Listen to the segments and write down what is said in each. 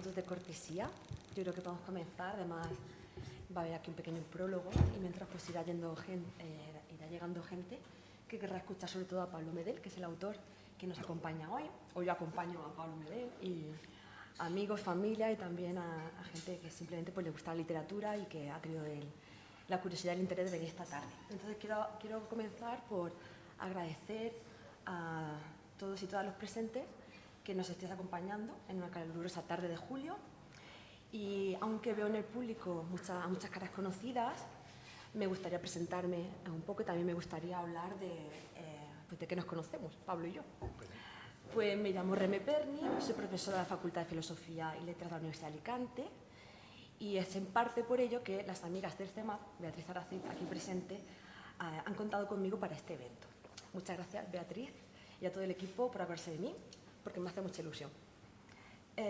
minutos de cortesía. Yo creo que podemos comenzar. Además, va a haber aquí un pequeño prólogo y mientras pues irá llegando gente que querrá escuchar sobre todo a Pablo Medel, que es el autor que nos acompaña hoy. Hoy yo acompaño a Pablo Medel y amigos, familia y también a gente que simplemente pues, le gusta la literatura y que ha tenido la curiosidad y el interés de venir esta tarde. Entonces quiero comenzar por agradecer a todos y todas los presentes que nos estéis acompañando en una calurosa tarde de julio. Y aunque veo en el público muchas caras conocidas, me gustaría presentarme un poco y también me gustaría hablar de qué nos conocemos, Pablo y yo. Pues me llamo Reme Perni, soy profesora de la Facultad de Filosofía y Letras de la Universidad de Alicante y es en parte por ello que las amigas del CEMAP, Beatriz Aracid, aquí presente, han contado conmigo para este evento. Muchas gracias, Beatriz, y a todo el equipo por acordarse de mí, porque me hace mucha ilusión.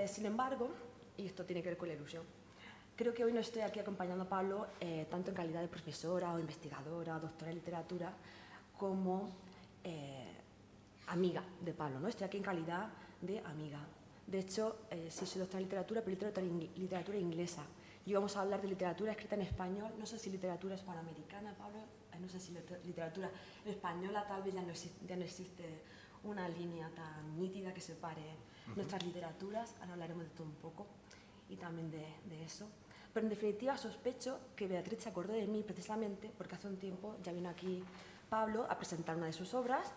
Sin embargo, y esto tiene que ver con la ilusión, creo que hoy no estoy aquí acompañando a Pablo tanto en calidad de profesora o investigadora o doctora en literatura como amiga de Pablo, ¿no? Estoy aquí en calidad de amiga. De hecho, sí soy doctora en literatura, pero literatura inglesa. Y vamos a hablar de literatura escrita en español, no sé si literatura hispanoamericana, Pablo, no sé si literatura española, tal vez ya no existe una línea tan nítida que separe nuestras literaturas, ahora hablaremos de todo un poco y también de eso. Pero en definitiva sospecho que Beatriz se acordó de mí precisamente porque hace un tiempo ya vino aquí Pablo a presentar una de sus obras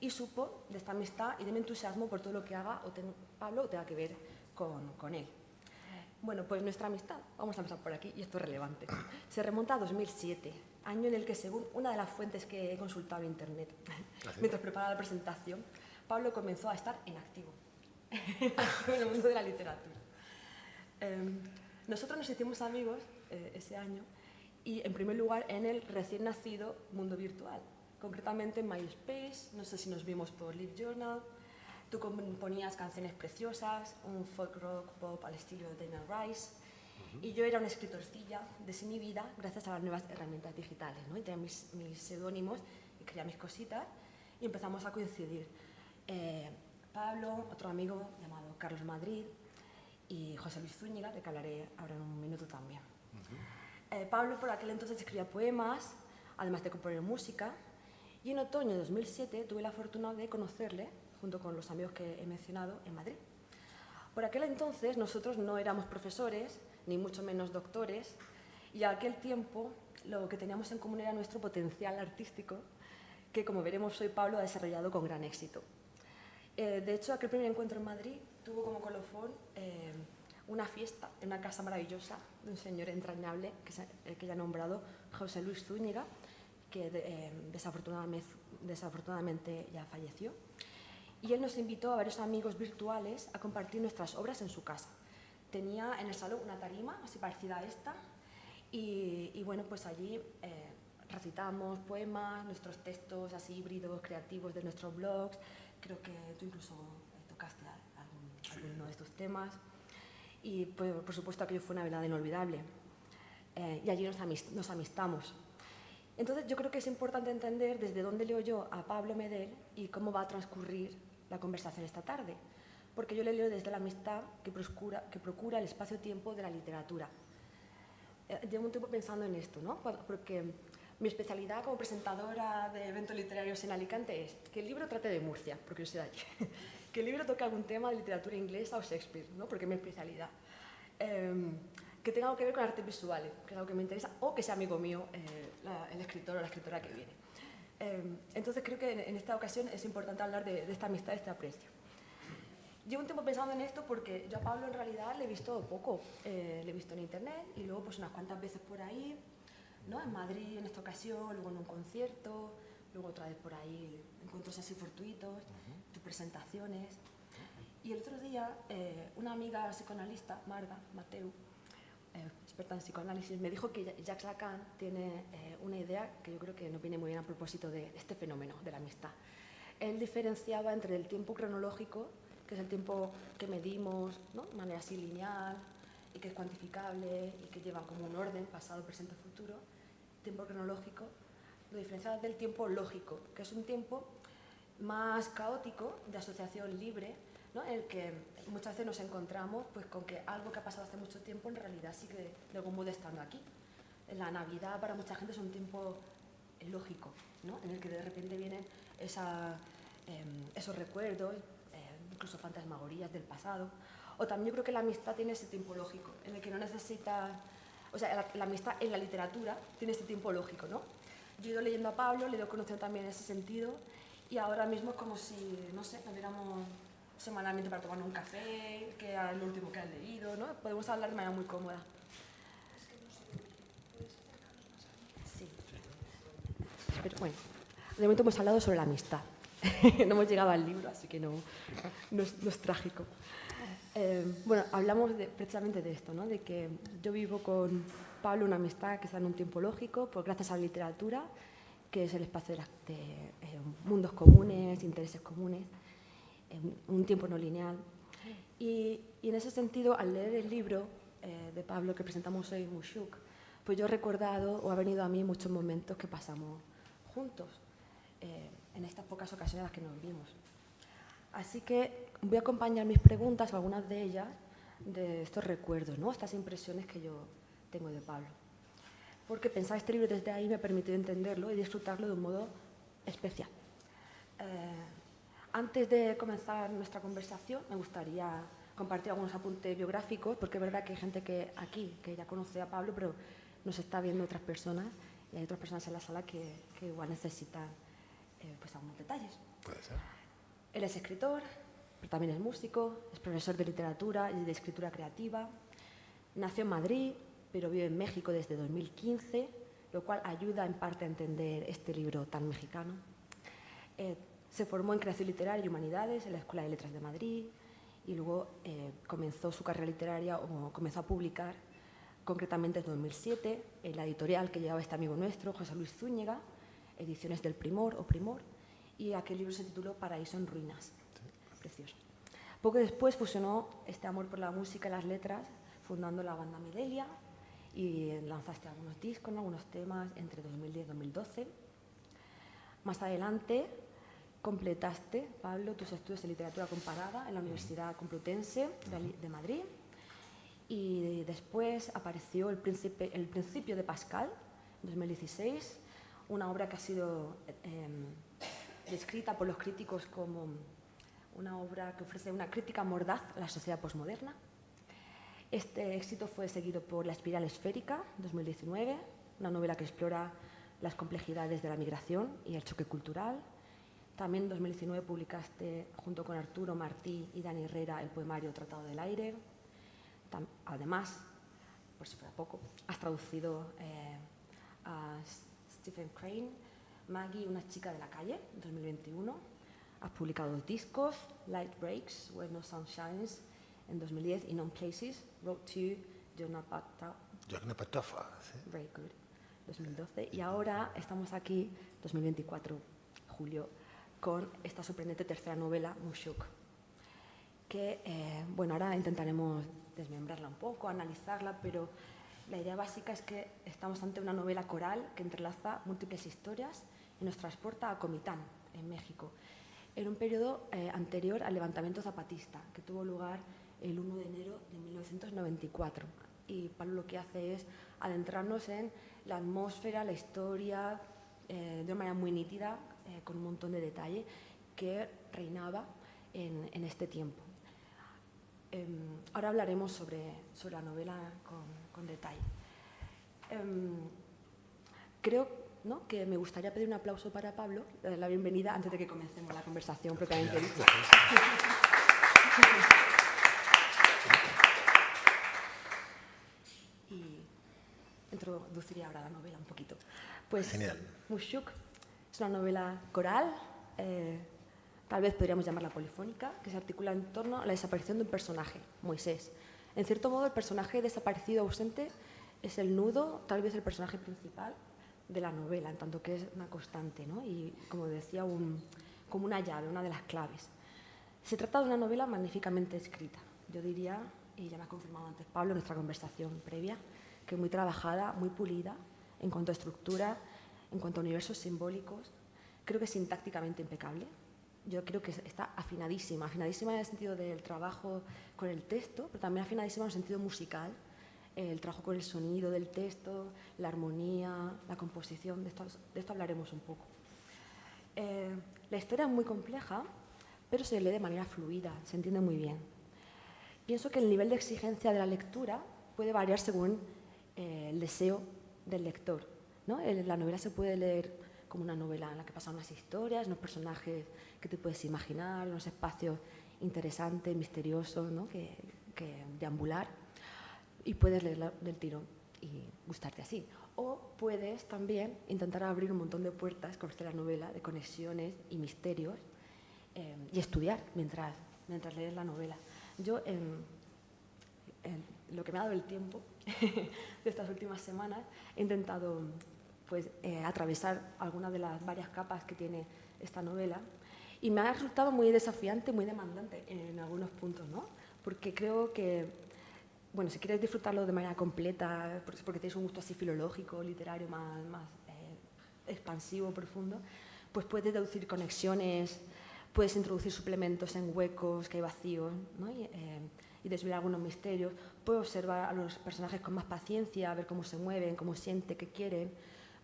y supo de esta amistad y de mi entusiasmo por todo lo que haga Pablo tenga que ver con él. Bueno, pues nuestra amistad, vamos a empezar por aquí, y esto es relevante, se remonta a 2007, año en el que, según una de las fuentes que he consultado en internet, mientras preparaba la presentación, Pablo comenzó a estar en activo en el mundo de la literatura. Nosotros nos hicimos amigos ese año y, en primer lugar, en el recién nacido mundo virtual, concretamente en MySpace, no sé si nos vimos por LiveJournal. Tú componías canciones preciosas, un folk rock pop al estilo de Damien Rice, y yo era una escritorcilla desinhibida gracias a las nuevas herramientas digitales, ¿no? Y tenía mis seudónimos y creía mis cositas y empezamos a coincidir. Pablo, otro amigo llamado Carlos Madrid y José Luis Zúñiga, de que hablaré ahora en un minuto también. Pablo por aquel entonces escribía poemas, además de componer música, y en otoño de 2007 tuve la fortuna de conocerle junto con los amigos que he mencionado, en Madrid. Por aquel entonces nosotros no éramos profesores, ni mucho menos doctores, y a aquel tiempo lo que teníamos en común era nuestro potencial artístico, que, como veremos hoy, Pablo ha desarrollado con gran éxito. De hecho, aquel primer encuentro en Madrid tuvo como colofón una fiesta en una casa maravillosa de un señor entrañable que ya ha nombrado, José Luis Zúñiga, que desafortunadamente ya falleció. Y él nos invitó a varios amigos virtuales a compartir nuestras obras en su casa. Tenía en el salón una tarima así parecida a esta y bueno, pues allí recitamos poemas, nuestros textos así híbridos, creativos de nuestros blogs. Creo que tú incluso tocaste alguno de estos temas y pues, por supuesto aquello fue una velada inolvidable y allí nos amistamos. Entonces yo creo que es importante entender desde dónde leo yo a Pablo Medel y cómo va a transcurrir la conversación esta tarde, porque yo le leo desde la amistad que procura el espacio-tiempo de la literatura. Llevo un tiempo pensando en esto, ¿no? Porque mi especialidad como presentadora de eventos literarios en Alicante es que el libro trate de Murcia, porque yo soy de allí, que el libro toque algún tema de literatura inglesa o Shakespeare, ¿no? Porque es mi especialidad. Que tenga algo que ver con artes visuales, que es algo que me interesa, o que sea amigo mío el escritor o la escritora que viene. Entonces creo que en esta ocasión es importante hablar de esta amistad, de este aprecio. Llevo un tiempo pensando en esto porque yo a Pablo en realidad le he visto poco. Le he visto en internet y luego pues unas cuantas veces por ahí, ¿no? En Madrid en esta ocasión, luego en un concierto, luego otra vez por ahí, encuentros así fortuitos, tus presentaciones. Y el otro día una amiga psicoanalista, Marga Mateu, experta en psicoanálisis, me dijo que Jacques Lacan tiene una idea que yo creo que nos viene muy bien a propósito de este fenómeno de la amistad. Él diferenciaba entre el tiempo cronológico, que es el tiempo que medimos, ¿no? De manera así lineal y que es cuantificable y que lleva como un orden, pasado, presente, futuro. Tiempo cronológico lo diferenciaba del tiempo lógico, que es un tiempo más caótico, de asociación libre, ¿no? En el que muchas veces nos encontramos pues, con que algo que ha pasado hace mucho tiempo en realidad sigue de algún modo estando aquí. La Navidad para mucha gente es un tiempo lógico, ¿no? En el que de repente vienen esos recuerdos, incluso fantasmagorías del pasado. O también yo creo que la amistad tiene ese tiempo lógico, en el que no necesita... O sea, la amistad en la literatura tiene este tiempo lógico, ¿no? Yo he ido leyendo a Pablo, le he ido conociendo también en ese sentido, y ahora mismo es como si, no sé, nos viéramos semanalmente para tomar un café, que es lo último que has leído, ¿no? Podemos hablar de manera muy cómoda. Sí. Pero bueno, de momento hemos hablado sobre la amistad. No hemos llegado al libro, así que no es trágico. Bueno, hablamos precisamente de esto, ¿no? De que yo vivo con Pablo una amistad que está en un tiempo lógico, pues gracias a la literatura, que es el espacio de mundos comunes, intereses comunes, un tiempo no lineal. Y en ese sentido, al leer el libro de Pablo que presentamos hoy, Mushuk, pues yo he recordado, o ha venido a mí, muchos momentos que pasamos juntos, en estas pocas ocasiones en las que nos vimos. Así que voy a acompañar mis preguntas, o algunas de ellas, de estos recuerdos, ¿no? Estas impresiones que yo tengo de Pablo. Porque pensar este libro desde ahí me ha permitido entenderlo y disfrutarlo de un modo especial. Antes de comenzar nuestra conversación, me gustaría compartir algunos apuntes biográficos, porque es verdad que hay gente que ya conoce a Pablo, pero nos está viendo otras personas, y hay otras personas en la sala que igual necesitan pues algunos detalles. Puede ser. Él es escritor, pero también es músico, es profesor de literatura y de escritura creativa. Nació en Madrid, pero vive en México desde 2015, lo cual ayuda en parte a entender este libro tan mexicano. Se formó en Creación Literaria y Humanidades en la Escuela de Letras de Madrid y luego comenzó su carrera literaria o comenzó a publicar concretamente en 2007 en la editorial que llevaba este amigo nuestro, José Luis Zúñiga, Ediciones del Primor o Primor, y aquel libro se tituló Paraíso en Ruinas. Precioso. Poco después fusionó este amor por la música y las letras, fundando la banda Medelia, y lanzaste algunos discos, ¿no? Algunos temas entre 2010 y 2012. Más adelante completaste, Pablo, tus estudios de literatura comparada en la Universidad Complutense de Madrid, y después apareció el Principio de Pascal, en 2016, una obra que ha sido descrita por los críticos como una obra que ofrece una crítica mordaz a la sociedad posmoderna. Este éxito fue seguido por La espiral esférica, 2019, una novela que explora las complejidades de la migración y el choque cultural. También en 2019 publicaste, junto con Arturo Martí y Dani Herrera, el poemario Tratado del Aire. Además, por si fuera poco, has traducido a Stephen Crane, Maggie, una chica de la calle, en 2021. Has publicado 2 discos, Light Breaks, Where No Sun Shines, en 2010, y Non Places, Road to Yognapattafa, sí. Very good, 2012. Y ahora estamos aquí, 2024, julio, con esta sorprendente tercera novela, Mushuk, que, bueno, ahora intentaremos desmembrarla un poco, analizarla, pero la idea básica es que estamos ante una novela coral que entrelaza múltiples historias y nos transporta a Comitán, en México, en un periodo anterior al levantamiento zapatista, que tuvo lugar el 1 de enero de 1994. Y Pablo lo que hace es adentrarnos en la atmósfera, la historia, de una manera muy nítida, con un montón de detalle, que reinaba en este tiempo. Ahora hablaremos sobre la novela con detalle. Creo, ¿no?, que me gustaría pedir un aplauso para Pablo, la bienvenida, antes de que comencemos la conversación propiamente dicha. Y introduciría ahora la novela un poquito. Pues, genial. Mushuk es una novela coral, tal vez podríamos llamarla polifónica, que se articula en torno a la desaparición de un personaje, Moisés. En cierto modo, el personaje desaparecido ausente es el nudo, tal vez el personaje principal de la novela, en tanto que es una constante, ¿no? Y, como decía, como una llave, una de las claves. Se trata de una novela magníficamente escrita, yo diría, y ya me ha confirmado antes Pablo en nuestra conversación previa, que muy trabajada, muy pulida en cuanto a estructura, en cuanto a universos simbólicos, creo que sintácticamente impecable. yo creo que está afinadísima, afinadísima en el sentido del trabajo con el texto, pero también afinadísima en el sentido musical, el trabajo con el sonido del texto, la armonía, la composición, de esto hablaremos un poco. La historia es muy compleja, pero se lee de manera fluida, se entiende muy bien. Pienso que el nivel de exigencia de la lectura puede variar según el deseo del lector, ¿no? La novela se puede leer como una novela en la que pasan unas historias, unos personajes que te puedes imaginar, unos espacios interesantes, misteriosos, ¿no? que deambular, y puedes leerla del tirón y gustarte así. O puedes también intentar abrir un montón de puertas con la novela, de conexiones y misterios, y estudiar mientras lees la novela. Yo, lo que me ha dado el tiempo de estas últimas semanas, he intentado pues, atravesar algunas de las varias capas que tiene esta novela, y me ha resultado muy desafiante, muy demandante en algunos puntos, ¿no? Porque creo que, bueno, si quieres disfrutarlo de manera completa, porque tienes un gusto así filológico, literario, más expansivo, profundo, pues puedes deducir conexiones, puedes introducir suplementos en huecos que hay vacíos, ¿no? Y desvelar algunos misterios. Puedes observar a los personajes con más paciencia, ver cómo se mueven, cómo sienten, qué quieren.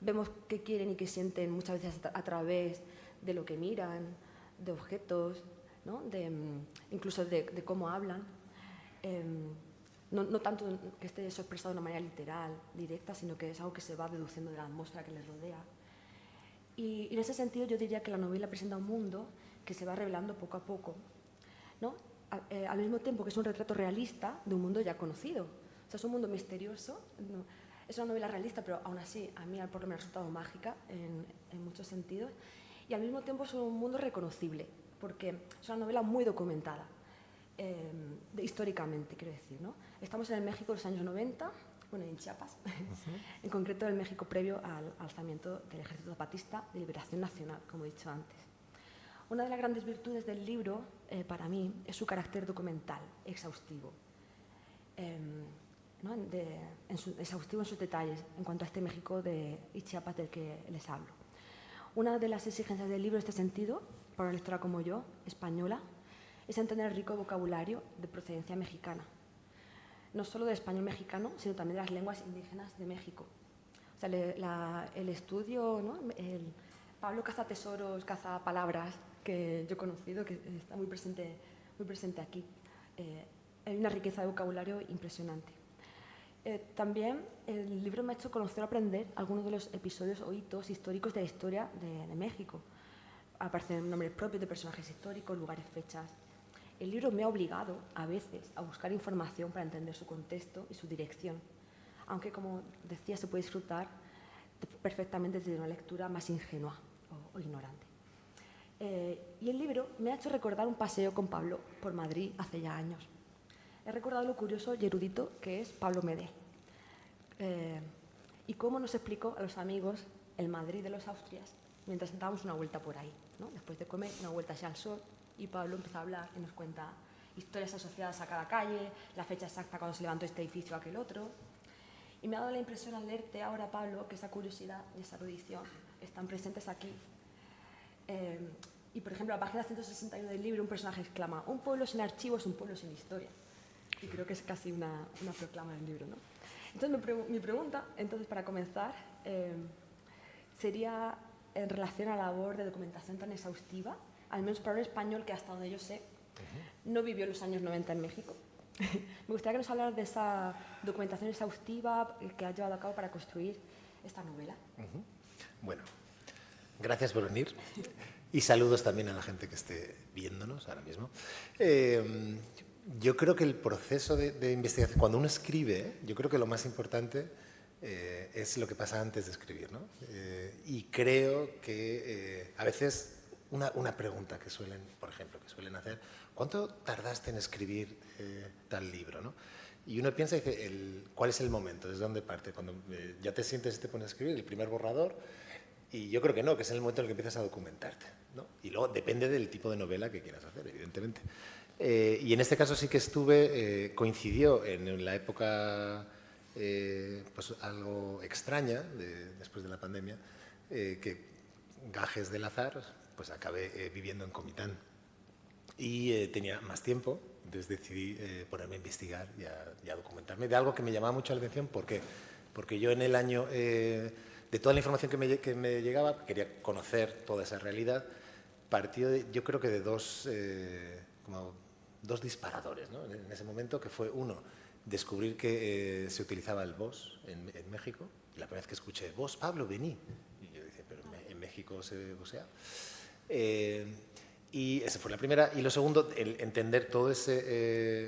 Vemos qué quieren y qué sienten muchas veces a través de lo que miran, de objetos, ¿no? Incluso de cómo hablan. No tanto que esté eso expresado de una manera literal, directa, sino que es algo que se va deduciendo de la atmósfera que les rodea. Y en ese sentido yo diría que la novela presenta un mundo que se va revelando poco a poco, ¿no? Al mismo tiempo que es un retrato realista de un mundo ya conocido. O sea, es un mundo misterioso, ¿no? Es una novela realista, pero aún así a mí por lo menos me ha resultado mágica en muchos sentidos. Y al mismo tiempo es un mundo reconocible, porque es una novela muy documentada, históricamente, quiero decir, ¿no? Estamos en el México de los años 90, bueno, en Chiapas, en concreto el México previo al alzamiento del Ejército Zapatista de Liberación Nacional, como he dicho antes. Una de las grandes virtudes del libro, para mí, es su carácter documental, exhaustivo, ¿no? Exhaustivo en sus detalles en cuanto a este México y Chiapas del que les hablo. Una de las exigencias del libro en este sentido, para una lectora como yo, española, es entender el rico vocabulario de procedencia mexicana. No solo del español mexicano, sino también de las lenguas indígenas de México. O sea, el estudio, ¿no? Pablo caza tesoros, caza palabras que yo he conocido, que está muy presente aquí. Hay una riqueza de vocabulario impresionante. También el libro me ha hecho conocer o aprender algunos de los episodios o hitos históricos de la historia de México. Aparecen nombres propios de personajes históricos, lugares, fechas. El libro me ha obligado, a veces, a buscar información para entender su contexto y su dirección, aunque, como decía, se puede disfrutar perfectamente desde una lectura más ingenua o ignorante. Y el libro me ha hecho recordar un paseo con Pablo por Madrid hace ya años. He recordado lo curioso y erudito que es Pablo Medel, y cómo nos explicó a los amigos el Madrid de los Austrias mientras dábamos una vuelta por ahí, ¿no? Después de comer, una vuelta hacia el sol, y Pablo empieza a hablar y nos cuenta historias asociadas a cada calle, la fecha exacta cuando se levantó este edificio o aquel otro. Y me ha dado la impresión al leerte ahora, Pablo, que esa curiosidad y esa erudición están presentes aquí. Y, por ejemplo, a la página 161 del libro, un personaje exclama: un pueblo sin archivo es un pueblo sin historia. Y creo que es casi una proclama del libro, ¿no? Entonces, mi pregunta, entonces, para comenzar, sería en relación a la labor de documentación tan exhaustiva, al menos para un español que, hasta donde yo sé, no vivió los años 90 en México. Me gustaría que nos hablaras de esa documentación exhaustiva que has llevado a cabo para construir esta novela. Bueno, gracias por venir y saludos también a la gente que esté viéndonos ahora mismo. Yo creo que el proceso de investigación, cuando uno escribe, yo creo que lo más importante es lo que pasa antes de escribir, ¿no? Y creo que a veces una pregunta que suelen, por ejemplo, que suelen hacer: ¿cuánto tardaste en escribir tal libro, ¿no? Y uno piensa y dice, ¿cuál es el momento? ¿Desde dónde parte? Cuando ya te sientes y te pones a escribir el primer borrador. Y yo creo que no, que es en el momento en el que empiezas a documentarte, ¿no? Y luego depende del tipo de novela que quieras hacer, evidentemente. Y en este caso sí que coincidió en la época pues algo extraña, después de la pandemia, que gajes del azar, pues acabé viviendo en Comitán. Y tenía más tiempo, entonces decidí ponerme a investigar y a documentarme de algo que me llamaba mucho la atención. ¿Por qué? Porque yo en el año, de toda la información que me llegaba, quería conocer toda esa realidad, partió yo creo que de como dos disparadores, ¿no? En ese momento, que fue uno, descubrir que se utilizaba el vos en México. La primera vez que escuché, vos, Pablo, vení. Y yo dije, pero en México se vosea. Y esa fue la primera. Y lo segundo, el entender todo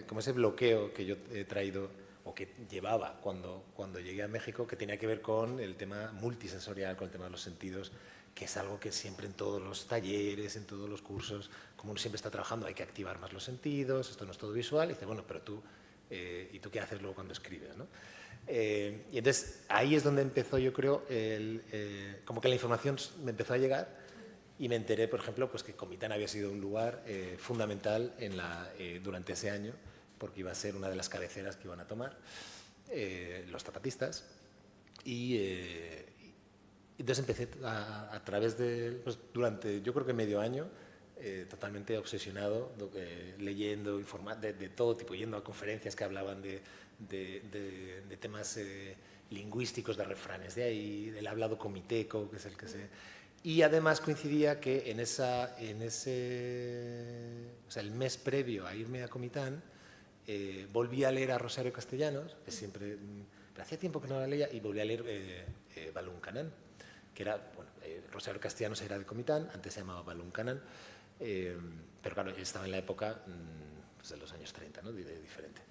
como ese bloqueo que yo he traído o que llevaba cuando llegué a México, que tenía que ver con el tema multisensorial, con el tema de los sentidos, que es algo que siempre en todos los talleres, en todos los cursos, como uno siempre está trabajando, hay que activar más los sentidos, esto no es todo visual. Y dice, bueno, pero tú, ¿y tú qué haces luego cuando escribes, ¿no? Y entonces ahí es donde empezó, yo creo, como que la información me empezó a llegar. Y me enteré, por ejemplo, pues que Comitán había sido un lugar fundamental durante ese año, porque iba a ser una de las cabeceras que iban a tomar los zapatistas. Y entonces empecé a través de, pues, durante yo creo que medio año, totalmente obsesionado, leyendo, de todo tipo, yendo a conferencias que hablaban de temas lingüísticos, de refranes de ahí, del hablado comiteco, que es el que se... Y además coincidía que o sea, el mes previo a irme a Comitán, volví a leer a Rosario Castellanos, que siempre, pero hacía tiempo que no la leía, y volví a leer Balún Canán, que era, bueno, Rosario Castellanos era de Comitán, antes se llamaba Balún Canán, pero claro, estaba en la época pues de los años 30, ¿no? Diferente.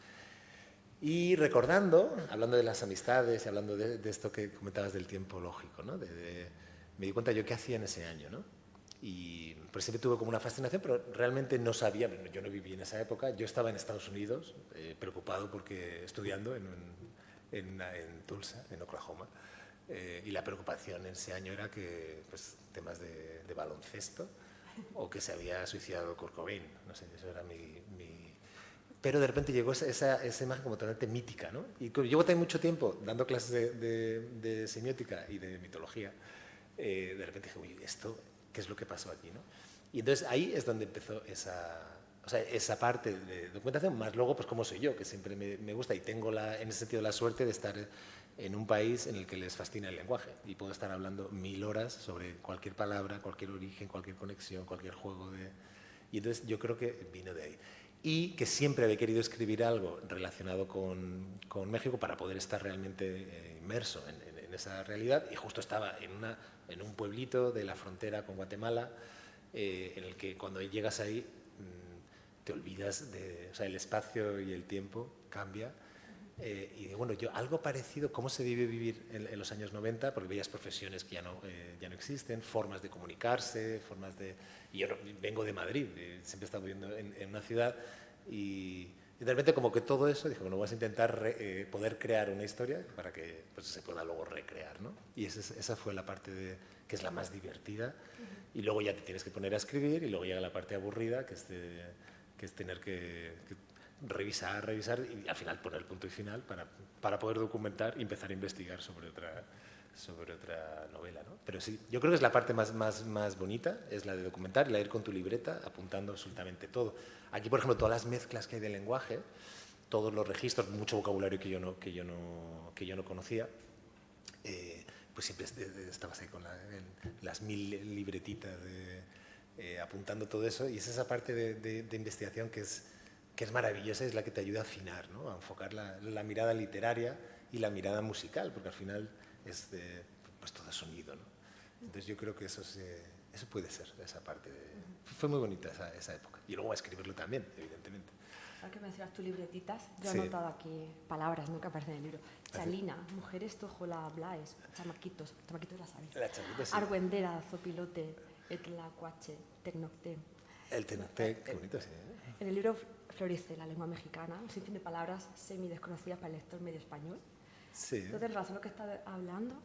Y recordando, hablando de las amistades y hablando de esto que comentabas del tiempo lógico, ¿no? Me di cuenta yo qué hacía en ese año, ¿no? Y por siempre tuve como una fascinación, pero realmente no sabía, yo no viví en esa época, yo estaba en Estados Unidos, preocupado porque estudiando en Tulsa, en Oklahoma, y la preocupación en ese año era que, pues, temas de baloncesto, o que se había suicidado Kurt Cobain, no sé, eso era Pero de repente llegó esa imagen como totalmente mítica, ¿no? Y llevo también mucho tiempo dando clases de semiótica y de mitología. De repente dije, uy, ¿esto qué es lo que pasó aquí, no? Y entonces ahí es donde empezó esa parte de documentación, más luego, pues cómo soy yo, que siempre me gusta y tengo en ese sentido la suerte de estar en un país en el que les fascina el lenguaje y puedo estar hablando 1000 horas sobre cualquier palabra, cualquier origen, cualquier conexión, cualquier juego Y entonces yo creo que vino de ahí. Y que siempre había querido escribir algo relacionado con México para poder estar realmente inmerso en esa realidad, y justo estaba en un pueblito de la frontera con Guatemala, en el que cuando llegas ahí te olvidas o sea, el espacio y el tiempo cambia. Y bueno, yo algo parecido, cómo se debe vivir en los años 90, porque veías profesiones que ya no existen, formas de comunicarse, y yo vengo de Madrid, siempre he estado viviendo en una ciudad, y de repente como que todo eso, dije, bueno, vamos a intentar poder crear una historia para que, pues, se pueda luego recrear, ¿no? Y esa fue la parte que es la más divertida, y luego ya te tienes que poner a escribir, y luego llega la parte aburrida, que es tener que revisar y al final poner punto y final para poder documentar y empezar a investigar sobre otra novela, ¿no? Pero sí, yo creo que es la parte más bonita, es la de documentar y la de ir con tu libreta apuntando absolutamente todo. Aquí, por ejemplo, todas las mezclas que hay de lenguaje, todos los registros, mucho vocabulario que yo no conocía, pues siempre estabas ahí con las 1000 libretitas apuntando todo eso, y es esa parte de investigación que es maravillosa, es la que te ayuda a afinar, ¿no? A enfocar la mirada literaria y la mirada musical, porque al final es pues todo sonido, ¿no? Entonces yo creo que eso puede ser, esa parte fue muy bonita esa época. Y luego a escribirlo también, evidentemente. Ahora que mencionas tus libretitas, yo he Sí. anotado aquí palabras, ¿no?, que aparecen en el libro. Chalina, mujeres tojola blaes, chamaquitos la sabes. La chapita, sí. Argüendera, zopilote, etlacuache, tecnocté. El tenocté, qué bonito, sí. En el libro florece la lengua mexicana, un sinfín de palabras semi-desconocidas para el lector medio español. Sí. Entonces, en relación a lo que estás hablando,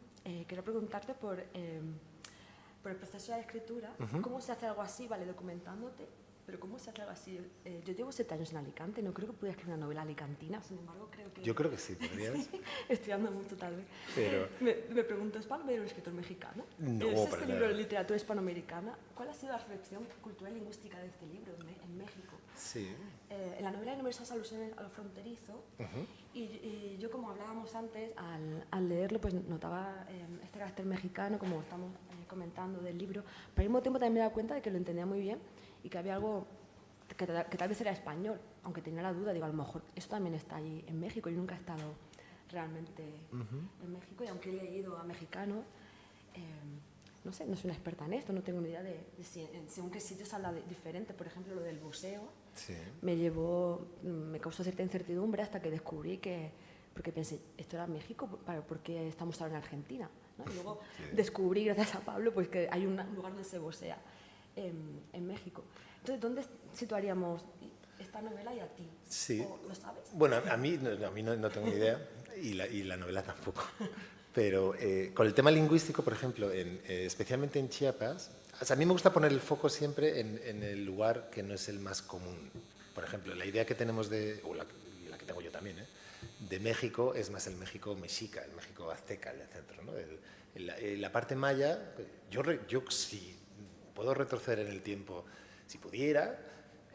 quiero preguntarte por el proceso de escritura, ¿cómo se hace algo así, vale, documentándote, Pero ¿cómo se hace algo así? Yo llevo 7 años en Alicante, no creo que pudiera escribir una novela alicantina, sin embargo creo que... Yo creo que sí, podrías. Estudiando mucho tal vez. Pero... Me pregunto, ¿es para ver un escritor mexicano? No, ¿Es para este libro de nada. literatura hispanoamericana? ¿Cuál ha sido la reflexión cultural y lingüística de este libro en México? Sí. En la novela hay numerosas alusiones a lo fronterizo y yo, como hablábamos antes, al leerlo pues notaba este carácter mexicano, como estamos comentando del libro, pero al mismo tiempo también me he dado cuenta de que lo entendía muy bien y que había algo que tal vez era español, aunque tenía la duda, digo, a lo mejor eso también está allí en México. Yo nunca he estado realmente en México y aunque he leído a mexicanos, no sé, no soy una experta en esto, no tengo ni idea de si según qué sitios habla diferente. Por ejemplo, lo del buceo Sí. me causó cierta incertidumbre hasta que descubrí que, porque pensé, ¿esto era México? ¿Por qué estamos ahora en Argentina? ¿No? Y luego descubrí, gracias a Pablo, pues que hay un lugar donde se vocea en México. Entonces, ¿dónde situaríamos esta novela y a ti? Sí. ¿Lo sabes? Bueno, a mí no tengo ni idea y la novela tampoco. Pero con el tema lingüístico, por ejemplo, especialmente en Chiapas, o sea, a mí me gusta poner el foco siempre en el lugar que no es el más común. Por ejemplo, la idea que tenemos o la que tengo yo también, de México es más el México mexica, el México azteca, el centro, ¿no? La parte maya, yo si puedo retroceder en el tiempo, si pudiera,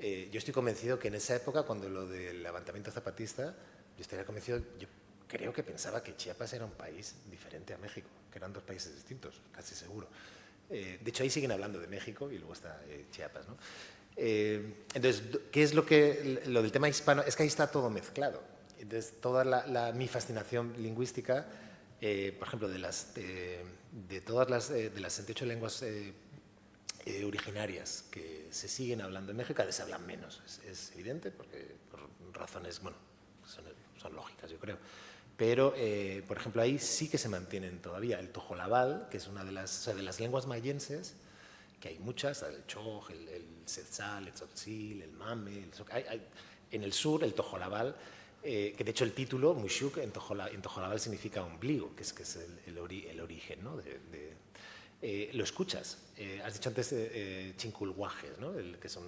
yo estoy convencido que en esa época, cuando lo del levantamiento zapatista, yo estaría convencido, yo creo que pensaba que Chiapas era un país diferente a México, que eran 2 países distintos, casi seguro. De hecho, ahí siguen hablando de México y luego está Chiapas, ¿no? Entonces, ¿qué es lo del tema hispano? Es que ahí está todo mezclado. Entonces, mi fascinación lingüística, por ejemplo, de todas las 68 lenguas originarias que se siguen hablando en México, cada vez se hablan menos, es evidente, porque por razones, bueno, son lógicas, yo creo. Pero, por ejemplo, ahí sí que se mantienen todavía el tojolabal, que es una de las lenguas mayenses, que hay muchas, el choj, el tzetzal, el tzotzil, el mame, en el sur el tojolabal, que de hecho el título, Mushuk, en tojolabal significa ombligo, que es el origen, ¿no? Lo escuchas. Has dicho antes chinculguajes, ¿no? Que son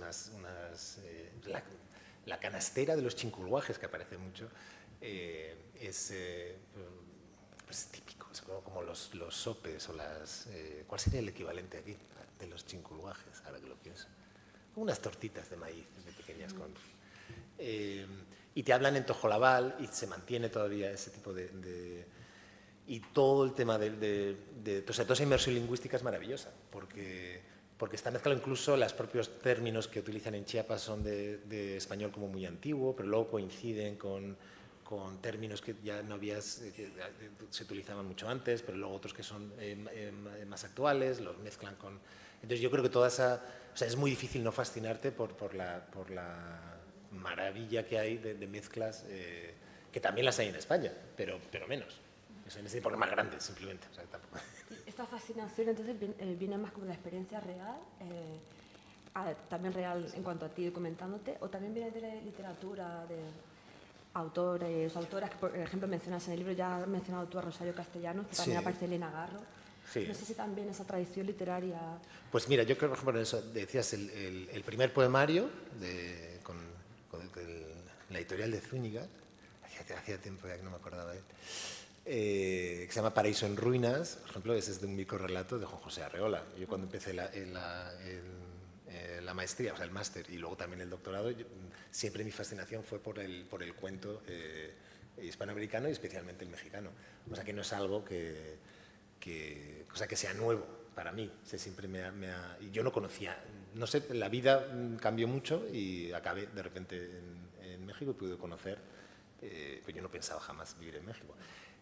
la canastera de los chinculguajes, que aparece mucho, es típico, es como los sopes o ¿cuál sería el equivalente aquí de los chinculguajes, ahora que lo pienso? Como unas tortitas de maíz de pequeñas y te hablan en tojolabal y se mantiene todavía ese tipo y todo el tema o sea, toda esa inmersión lingüística es maravillosa, porque está mezclado, incluso los propios términos que utilizan en Chiapas son de español como muy antiguo, pero luego coinciden con términos que ya no se utilizaban mucho antes, pero luego otros que son más actuales, los mezclan con... Entonces yo creo que o sea, es muy difícil no fascinarte por la maravilla que hay de mezclas, que también las hay en España, pero menos. En ese porque es más grande, simplemente. O sea, tampoco... Esta fascinación entonces viene más como de la experiencia real, también real en cuanto a ti comentándote, o también viene de la literatura, de autores, autoras que por ejemplo mencionas en el libro, ya has mencionado tú a Rosario Castellanos, que también aparece Elena Garro. Sí. No sé si también esa tradición literaria... Pues mira, yo creo, por ejemplo, eso decías el primer poemario con la editorial de Zúñiga, hacía tiempo ya que no me acordaba de él, que se llama Paraíso en Ruinas, por ejemplo, ese es de un microrrelato de Juan José Arreola. Yo cuando empecé la maestría, o sea, el máster y luego también el doctorado, siempre mi fascinación fue por el cuento hispanoamericano y especialmente el mexicano. O sea, que no es algo que sea nuevo para mí. O sea, siempre y yo no conocía, no sé, la vida cambió mucho y acabé de repente en México y pude conocer, pues yo no pensaba jamás vivir en México.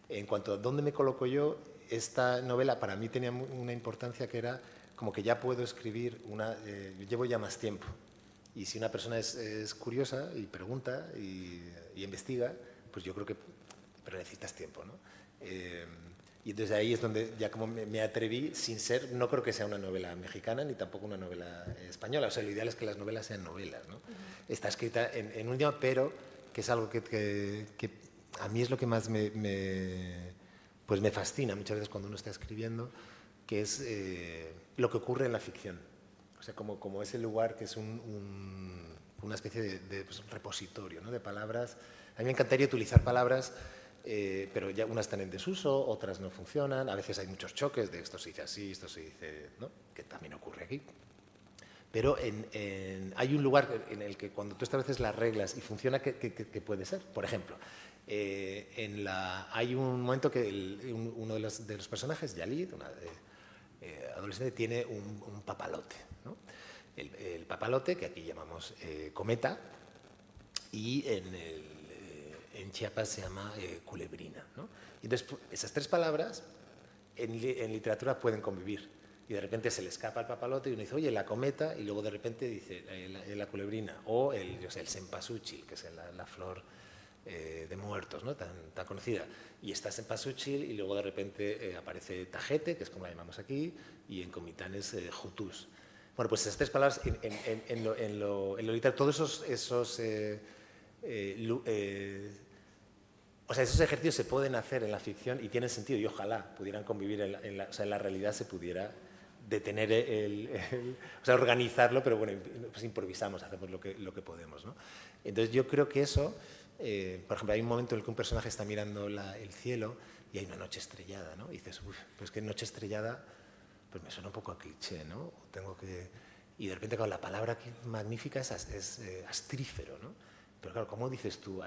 En cuanto a dónde me coloco yo, esta novela para mí tenía una importancia que era como que ya puedo escribir llevo ya más tiempo. Y si una persona es curiosa y pregunta y investiga, pues yo creo que pero necesitas tiempo, ¿no? Y entonces ahí es donde ya como me atreví, no creo que sea una novela mexicana ni tampoco una novela española. O sea, lo ideal es que las novelas sean novelas, ¿no? Está escrita en un idioma, pero que es algo que a mí es lo que más pues me fascina muchas veces cuando uno está escribiendo, que es lo que ocurre en la ficción. O sea, como ese lugar que es una especie de pues, repositorio, ¿no? De palabras. A mí me encantaría utilizar palabras, pero ya unas están en desuso, otras no funcionan. A veces hay muchos choques de esto se dice así, esto se dice, ¿no? Que también ocurre aquí. Pero hay un lugar en el que cuando tú estableces las reglas y funciona, ¿qué puede ser? Por ejemplo, hay un momento que uno de los personajes, Yalid, una adolescente, tiene un papalote, ¿no? El papalote, que aquí llamamos cometa, y en Chiapas se llama culebrina, ¿no? Y entonces, esas tres palabras en literatura pueden convivir. Y de repente se le escapa el papalote y uno dice, oye, la cometa, y luego de repente dice la culebrina, o el cempasúchil, que es la flor de muertos, ¿no? tan conocida. Y está cempasúchil y luego de repente aparece tajete, que es como la llamamos aquí, y en Comitán es jutús. Bueno, pues esas tres palabras en lo literario, todos esos ejercicios se pueden hacer en la ficción y tienen sentido, y ojalá pudieran convivir en la realidad se pudiera detener organizarlo, pero bueno, pues improvisamos, hacemos lo que podemos, ¿no? Entonces yo creo que eso, por ejemplo, hay un momento en el que un personaje está mirando el cielo y hay una noche estrellada, ¿no? Y dices, uff, pues que noche estrellada, pues me suena un poco a cliché, ¿no? Y de repente, claro, la palabra magnífica es astrífero, ¿no? Pero claro, ¿cómo dices tú?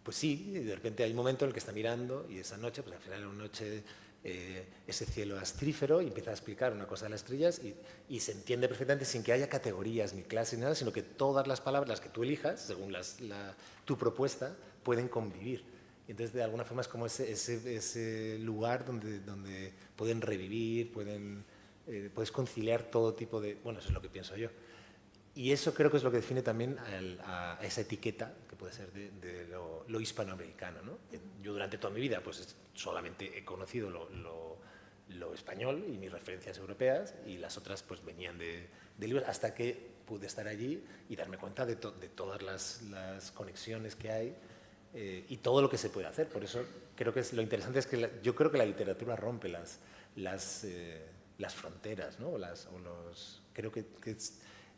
Pues sí, y de repente hay un momento en el que está mirando y esa noche, pues al final es una noche, ese cielo astrífero, y empieza a explicar una cosa de las estrellas y se entiende perfectamente sin que haya categorías ni clases ni nada, sino que todas las palabras, las que tú elijas, según tu propuesta, pueden convivir. Y entonces, de alguna forma, es como ese lugar donde pueden revivir, puedes conciliar todo tipo de... Bueno, eso es lo que pienso yo. Y eso creo que es lo que define también a esa etiqueta que puede ser de lo hispanoamericano, ¿no? Yo durante toda mi vida pues solamente he conocido lo español y mis referencias europeas, y las otras pues venían de libros, hasta que pude estar allí y darme cuenta de todas las conexiones que hay y todo lo que se puede hacer. Por eso creo que lo interesante es que yo creo que la literatura rompe las fronteras, ¿no? Creo que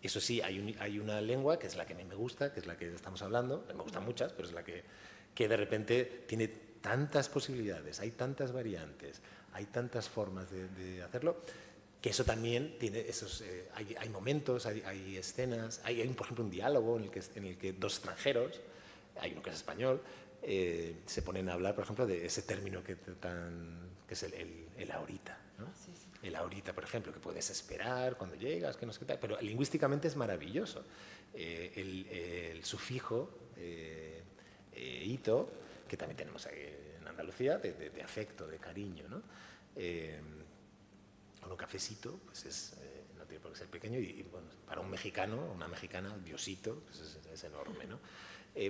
eso sí, hay una lengua que es la que a mí me gusta, que es la que estamos hablando, me gustan muchas, pero es la que de repente tiene tantas posibilidades, hay tantas variantes, hay tantas formas de hacerlo, que eso también tiene hay momentos, hay escenas, hay por ejemplo un diálogo en el que dos extranjeros, hay uno que es español, se ponen a hablar, por ejemplo, de ese término que es el ahorita, ¿no? Sí, sí. El ahorita, por ejemplo, que puedes esperar cuando llegas, que no sé qué tal, pero lingüísticamente es maravilloso. El sufijo ito, que también tenemos aquí en Andalucía, de afecto, de cariño, ¿no? Un cafecito, pues no tiene por qué ser pequeño, y bueno, para un mexicano, una mexicana, diosito, pues es enorme, ¿no?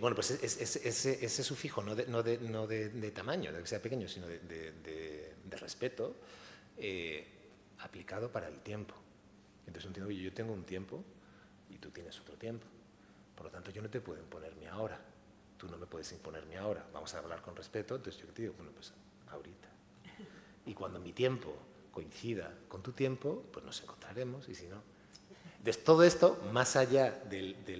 Bueno, pues ese sufijo, no de tamaño, de que sea pequeño, sino de respeto, aplicado para el tiempo. Entonces entiendo que yo tengo un tiempo y tú tienes otro tiempo. Por lo tanto, yo no te puedo imponer mi ahora. Tú no me puedes imponer mi ahora. Vamos a hablar con respeto. Entonces yo te digo, bueno, pues ahorita. Y cuando mi tiempo coincida con tu tiempo, pues nos encontraremos, y si no. Entonces todo esto, más allá de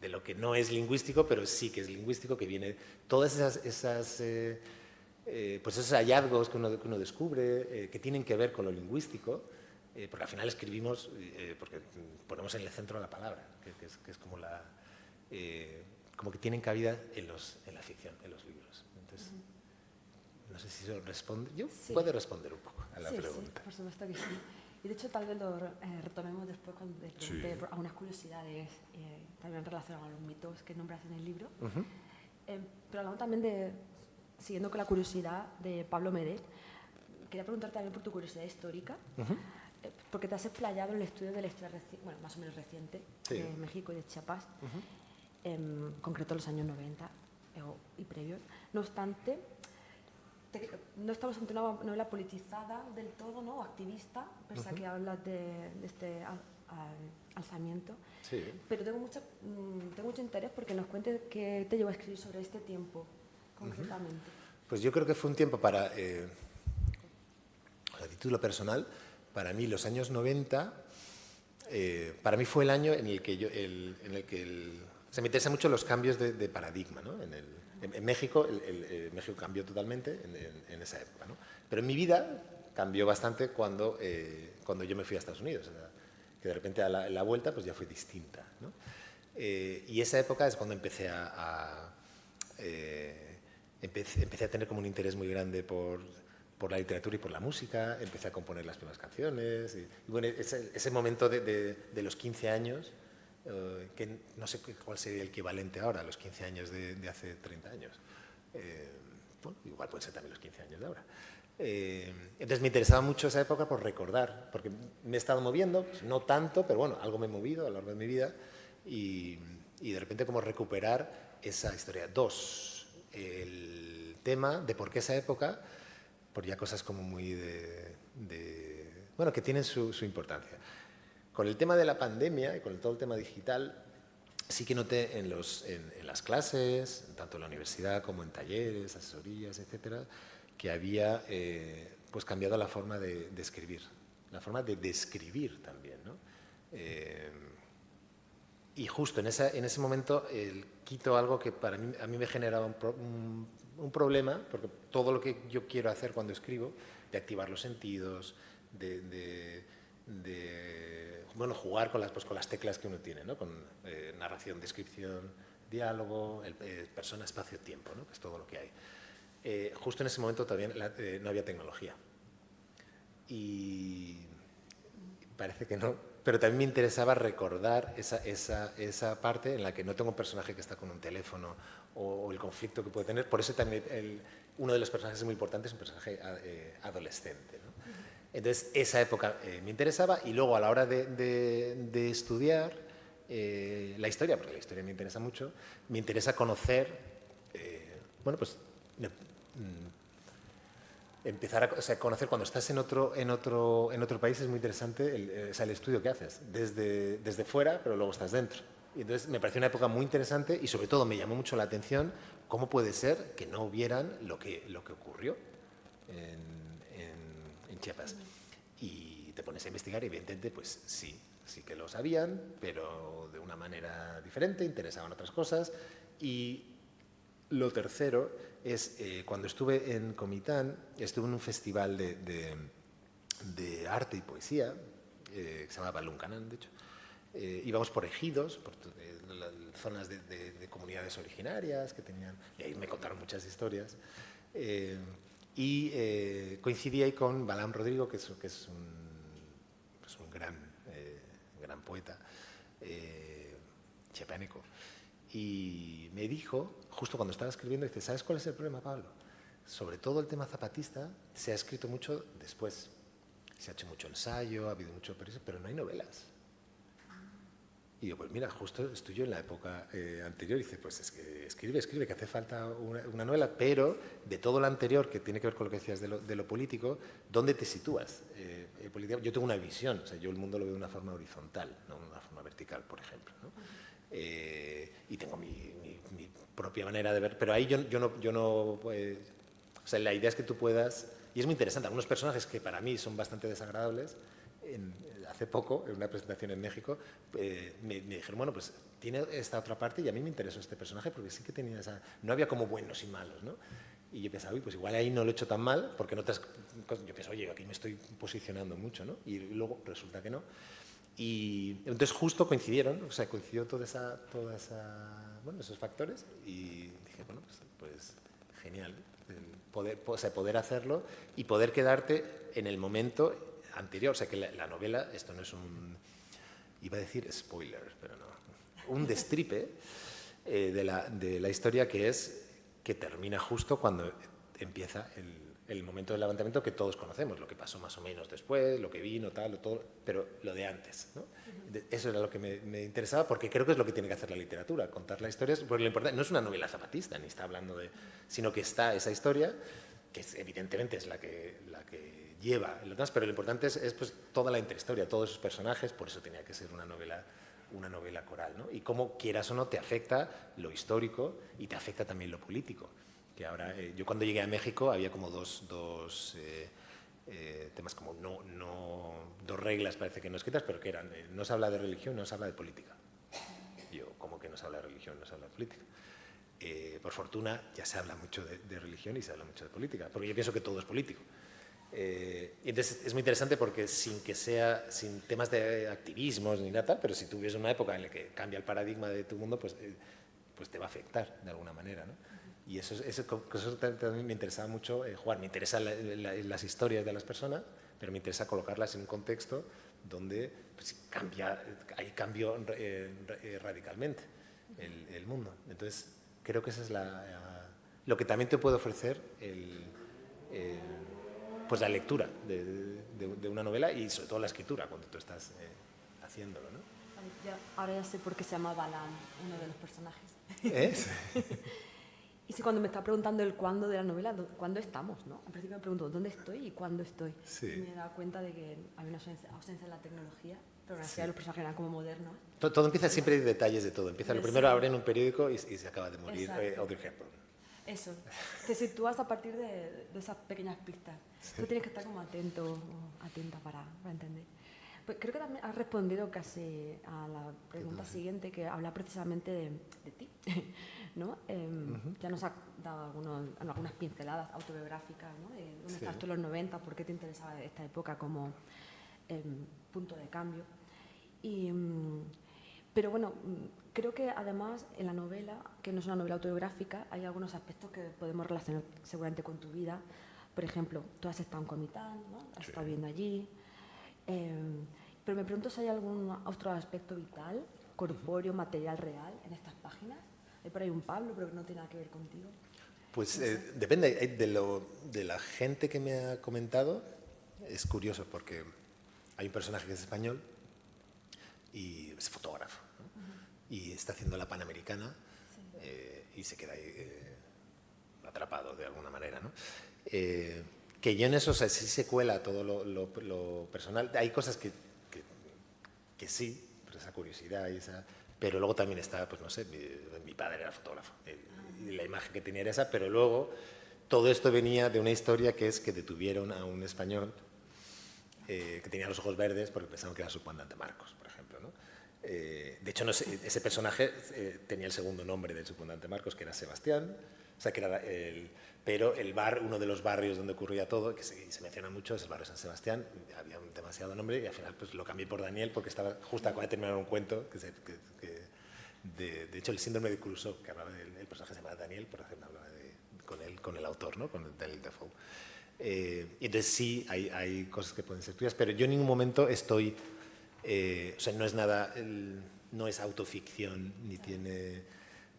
lo que no es lingüístico, pero sí que es lingüístico, que viene todas pues esos hallazgos que uno descubre, que tienen que ver con lo lingüístico, porque al final escribimos porque ponemos en el centro la palabra, que es como como que tienen cabida en la ficción, en los libros. Entonces, no sé si eso responde. Yo puedo responder un poco a la pregunta. Sí, por supuesto que sí. Y de hecho tal vez lo retomemos después cuando te pregunte por algunas curiosidades también relacionadas a los mitos que nombras en el libro. Pero hablando también siguiendo con la curiosidad de Pablo Medet, quería preguntarte también por tu curiosidad histórica, porque te has explayado en el estudio de la historia más o menos reciente de México y de Chiapas, en concreto los años 90 y previos. No obstante, no estamos ante una novela politizada del todo, ¿no? Activista, pese a que hablas de este alzamiento. Sí. Pero tengo mucho interés porque nos cuentes qué te llevó a escribir sobre este tiempo, concretamente. Pues yo creo que fue un tiempo a título personal, para mí los años 90, para mí fue el año en el que se me interesan mucho los cambios de paradigma, ¿no? En México, México cambió totalmente en esa época, ¿no? Pero en mi vida cambió bastante cuando yo me fui a Estados Unidos, o sea, que de repente a la vuelta pues ya fue distinta, ¿no? Y esa época es cuando empecé empecé a tener como un interés muy grande por la literatura y por la música, empecé a componer las primeras canciones. Y bueno, ese momento de los 15 años, que no sé cuál sería el equivalente ahora, los 15 años de hace 30 años. Bueno, igual pueden ser también los 15 años de ahora. Entonces me interesaba mucho esa época por recordar, porque me he estado moviendo, pues no tanto, pero bueno, algo me he movido a lo largo de mi vida y de repente como recuperar esa historia. Dos, el tema de por qué esa época, por ya cosas como muy bueno, que tienen su importancia. Con el tema de la pandemia y con todo el tema digital, sí que noté en las clases, tanto en la universidad como en talleres, asesorías, etcétera, que había pues cambiado la forma de escribir, la forma de describir también, ¿no? Y justo en ese momento quito algo que a mí me generaba un problema, porque todo lo que yo quiero hacer cuando escribo, de activar los sentidos, bueno, jugar con las teclas que uno tiene, ¿no? Con narración, descripción, diálogo, persona, espacio, tiempo, ¿no? Que es todo lo que hay. Justo en ese momento todavía no había tecnología. Y parece que no, pero también me interesaba recordar esa parte en la que no tengo un personaje que está con un teléfono o el conflicto que puede tener. Por eso también uno de los personajes muy importantes es un personaje adolescente, ¿no? Entonces, esa época me interesaba y luego a la hora de estudiar la historia, porque la historia me interesa mucho, me interesa conocer, bueno, pues empezar a conocer cuando estás en otro país es muy interesante el estudio que haces, desde fuera, pero luego estás dentro. Y entonces me pareció una época muy interesante y sobre todo me llamó mucho la atención cómo puede ser que no vieran lo que ocurrió en Chiapas. Y te pones a investigar y evidentemente pues sí que lo sabían, pero de una manera diferente, interesaban otras cosas. Y lo tercero es, cuando estuve en Comitán, estuve en un festival de arte y poesía, que se llama Baluncanán, de hecho. Íbamos por ejidos, por zonas de comunidades originarias que tenían, y ahí me contaron muchas historias. Y coincidí ahí con Balam Rodrigo, que es un gran poeta chiapaneco. Y me dijo, justo cuando estaba escribiendo, dice, ¿sabes cuál es el problema, Pablo? Sobre todo el tema zapatista se ha escrito mucho después. Se ha hecho mucho ensayo, ha habido mucho periodismo, pero no hay novelas. Y yo, pues mira, justo estoy yo en la época anterior. Y dice, pues es que escribe, que hace falta una novela, pero de todo lo anterior, que tiene que ver con lo que decías de lo político, ¿dónde te sitúas? Yo tengo una visión, o sea, yo el mundo lo veo de una forma horizontal, no de una forma vertical, por ejemplo, ¿no? Y tengo mi propia manera de ver, pero ahí yo no o sea, la idea es que tú puedas, y es muy interesante, algunos personajes que para mí son bastante desagradables, hace poco, en una presentación en México, me dijeron, bueno, pues tiene esta otra parte y a mí me interesó este personaje porque sí que tenía no había como buenos y malos, ¿no? Y yo pensaba, uy, pues igual ahí no lo he hecho tan mal, porque en otras cosas yo pienso, oye, aquí me estoy posicionando mucho, ¿no? Y luego resulta que no. Y entonces justo coincidieron, o sea, coincidió toda esa bueno, esos factores y dije, bueno, pues genial, poder hacerlo y poder quedarte en el momento anterior, o sea, que la novela, esto no es iba a decir spoiler, pero no, un destripe de la historia que termina justo cuando empieza el momento del levantamiento que todos conocemos, lo que pasó más o menos después, lo que vino, tal, todo, pero lo de antes, ¿no? Eso era lo que me interesaba, porque creo que es lo que tiene que hacer la literatura, contar la historia, porque lo importante no es una novela zapatista, ni está hablando sino que está esa historia, que evidentemente es la que lleva el demás, pero lo importante es pues toda la interhistoria, todos esos personajes, por eso tenía que ser una novela coral, ¿no? Y cómo quieras o no te afecta lo histórico y te afecta también lo político. Que ahora, yo cuando llegué a México había como dos temas como no reglas, parece que no escritas, pero que eran, no se habla de religión, no se habla de política. Yo, ¿cómo que no se habla de religión, no se habla de política? Por fortuna ya se habla mucho de religión y se habla mucho de política, porque yo pienso que todo es político. Y entonces es muy interesante porque sin temas de activismos ni nada tal, pero si tú vives una época en la que cambia el paradigma de tu mundo, pues te va a afectar de alguna manera, ¿no? Y eso también me interesaba mucho jugar. Me interesan las historias de las personas, pero me interesa colocarlas en un contexto donde pues, hay cambio radicalmente el mundo. Entonces, creo que esa es lo que también te puede ofrecer pues la lectura de una novela y sobre todo la escritura cuando tú estás haciéndolo, ¿no? Ahora ya sé por qué se llama Balan, uno de los personajes. ¿Es? Y si cuando me está preguntando el cuándo de la novela, ¿cuándo estamos? ¿No? Al principio me pregunto ¿dónde estoy y cuándo estoy? Sí. Y me he dado cuenta de que hay una ausencia en la tecnología, pero gracias a los personajes eran como modernos. Todo empieza siempre en detalles de todo. Empieza lo primero, abren un periódico y se acaba de morir Audrey Hepburn. Eso, te sitúas a partir de esas pequeñas pistas. Sí. Tú tienes que estar como atento o atenta para entender. Pues creo que también has respondido casi a la pregunta siguiente, que habla precisamente de ti, ¿no? Ya nos has dado algunas pinceladas autobiográficas, ¿no? De dónde estás tú en los 90, por qué te interesaba esta época como punto de cambio. Pero bueno, creo que además en la novela, que no es una novela autobiográfica, hay algunos aspectos que podemos relacionar seguramente con tu vida. Por ejemplo, tú has estado en Comitán, ¿no? Has estado viviendo allí. Pero me pregunto si hay algún otro aspecto vital, corpóreo, material real en estas páginas. Hay por ahí un Pablo, pero que no tiene nada que ver contigo. Pues depende de la gente que me ha comentado. Es curioso porque hay un personaje que es español y es fotógrafo, ¿no? Y está haciendo la Panamericana y se queda ahí atrapado de alguna manera, ¿no? Que yo en eso, o sea, sí se cuela todo lo personal. Hay cosas que sí, pero esa curiosidad y pero luego también está, pues no sé, mi padre era fotógrafo y la imagen que tenía era esa, pero luego todo esto venía de una historia que es que detuvieron a un español que tenía los ojos verdes porque pensaban que era su comandante Marcos, por ejemplo, ¿no? De hecho, no sé, ese personaje tenía el segundo nombre del subcomandante Marcos, que era Sebastián, o sea, que era pero uno de los barrios donde ocurría todo, que se menciona mucho, es el barrio San Sebastián. Había un demasiado nombre y al final pues, lo cambié por Daniel porque estaba justo acaba de terminar un cuento de hecho el síndrome de Crusoe, que hablaba el personaje se llamaba Daniel, por ejemplo, hablaba con el autor, ¿no? Con Daniel Defoe. Entonces sí, hay cosas que pueden ser tuyas, pero yo en ningún momento estoy, o sea, no es nada, no es autoficción, ni tiene...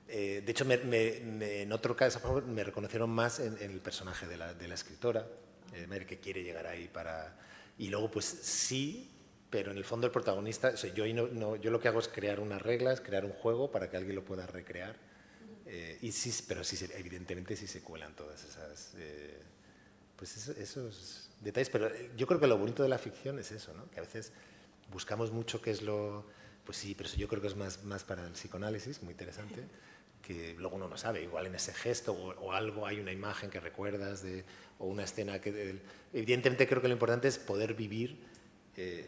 de hecho, en otro caso me reconocieron más en el personaje de la escritora, que quiere llegar ahí y luego, pues sí, pero en el fondo el protagonista, o sea, yo lo que hago es crear unas reglas, crear un juego para que alguien lo pueda recrear. Y sí, pero sí, evidentemente sí se cuelan todas esas... pues esos detalles. Pero yo creo que lo bonito de la ficción es eso, ¿no? Que a veces buscamos mucho qué es lo... Pues sí, pero eso yo creo que es más para el psicoanálisis, muy interesante, que luego uno no sabe, igual en ese gesto o algo, hay una imagen que recuerdas o una escena que... evidentemente creo que lo importante es poder vivir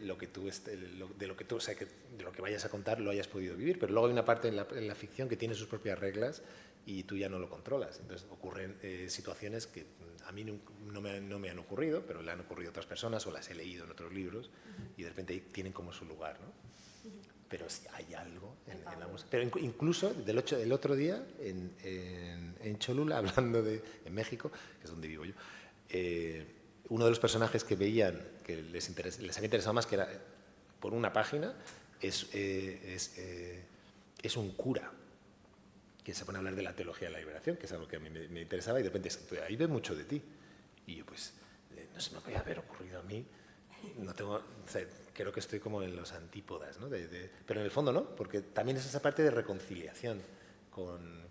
lo que tú, o sea, de lo que vayas a contar lo hayas podido vivir, pero luego hay una parte en la ficción que tiene sus propias reglas y tú ya no lo controlas. Entonces ocurren situaciones que a mí no me han ocurrido, pero le han ocurrido a otras personas o las he leído en otros libros y de repente ahí tienen como su lugar, ¿no? Pero sí hay algo en la música. Pero incluso el otro día en Cholula, hablando en México, que es donde vivo yo, uno de los personajes que veían que les había interesado más, que era por una página, es un cura que se pone a hablar de la teología de la liberación, que es algo que a mí me interesaba, y de repente ahí ve mucho de ti. Y yo, pues, no se me podía haber ocurrido a mí. No tengo, o sea, creo que estoy como en los antípodas, ¿no? Pero en el fondo no, porque también es esa parte de reconciliación con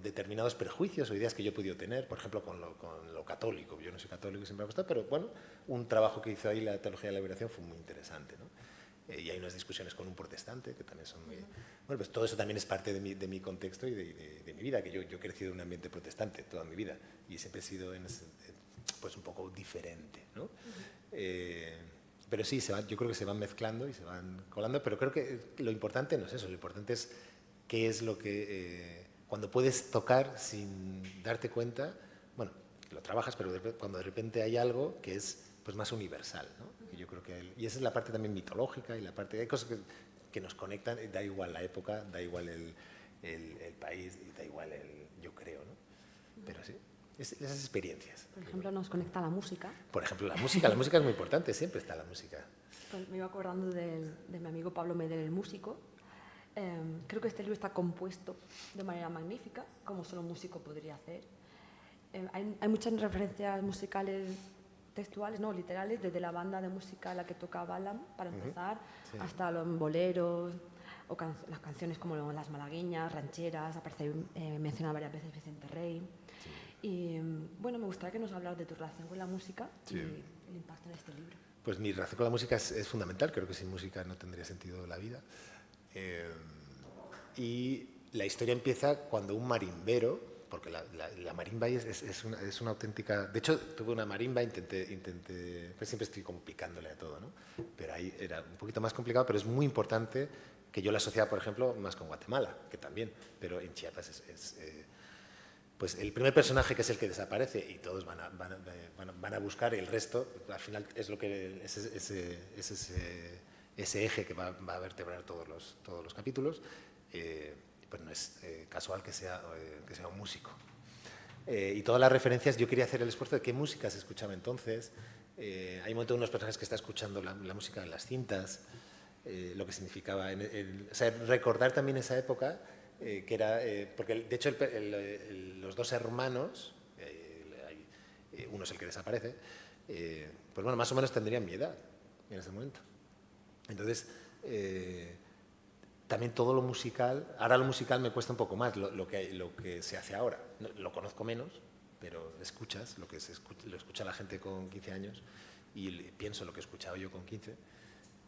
determinados prejuicios o ideas que yo he podido tener, por ejemplo, con lo católico. Yo no soy católico y siempre me ha gustado, pero bueno, un trabajo que hizo ahí la teología de la liberación fue muy interesante, ¿no? Y hay unas discusiones con un protestante que también son muy... Bueno, pues todo eso también es parte de mi contexto y de mi vida, que yo he crecido en un ambiente protestante toda mi vida y siempre he sido pues un poco diferente, ¿no? pero sí, yo creo que se van mezclando y se van colando, pero creo que lo importante no es eso, lo importante es qué es lo que, cuando puedes tocar sin darte cuenta, bueno, lo trabajas, pero cuando de repente hay algo que es pues más universal, ¿no? Y yo creo que, y esa es la parte también mitológica y la parte, hay cosas que nos conectan, da igual la época, da igual el país, y da igual yo creo, ¿no? Pero sí, esas experiencias. Por ejemplo, nos conecta la música. Por ejemplo, la música es muy importante, siempre está la música. Pues me iba acordando de mi amigo Pablo Medel, el músico. Creo que este libro está compuesto de manera magnífica, como solo un músico podría hacer. Hay muchas referencias musicales textuales, no literales, desde la banda de música a la que toca Balam, para empezar, sí, hasta los boleros o las canciones como las malagueñas, rancheras, aparece mencionado varias veces Vicente Rey. Sí. Y bueno, me gustaría que nos hablaras de tu relación con la música, sí, y el impacto en este libro. Pues mi relación con la música es fundamental, creo que sin música no tendría sentido la vida. Y la historia empieza cuando un marimbero, porque la marimba es una auténtica... De hecho, tuve una marimba, intenté pues siempre estoy como picándole a todo, ¿no? Pero ahí era un poquito más complicado, pero es muy importante que yo la asociaba, por ejemplo, más con Guatemala, que también, pero en Chiapas pues el primer personaje, que es el que desaparece, y todos van a buscar, y el resto, al final es lo que ese eje que va a vertebrar todos los capítulos. Pues no es casual que sea un músico. Y todas las referencias, yo quería hacer el esfuerzo de qué música se escuchaba entonces. Hay un momento de unos personajes que está escuchando la música en las cintas, lo que significaba, o sea, recordar también esa época, que era, porque de hecho los dos hermanos, uno es el que desaparece, pues bueno, más o menos tendrían mi edad en ese momento. Entonces, también todo lo musical, ahora lo musical me cuesta un poco más, lo que se hace ahora. Lo conozco menos, pero escuchas lo escucha la gente con 15 años y pienso lo que he escuchado yo con 15.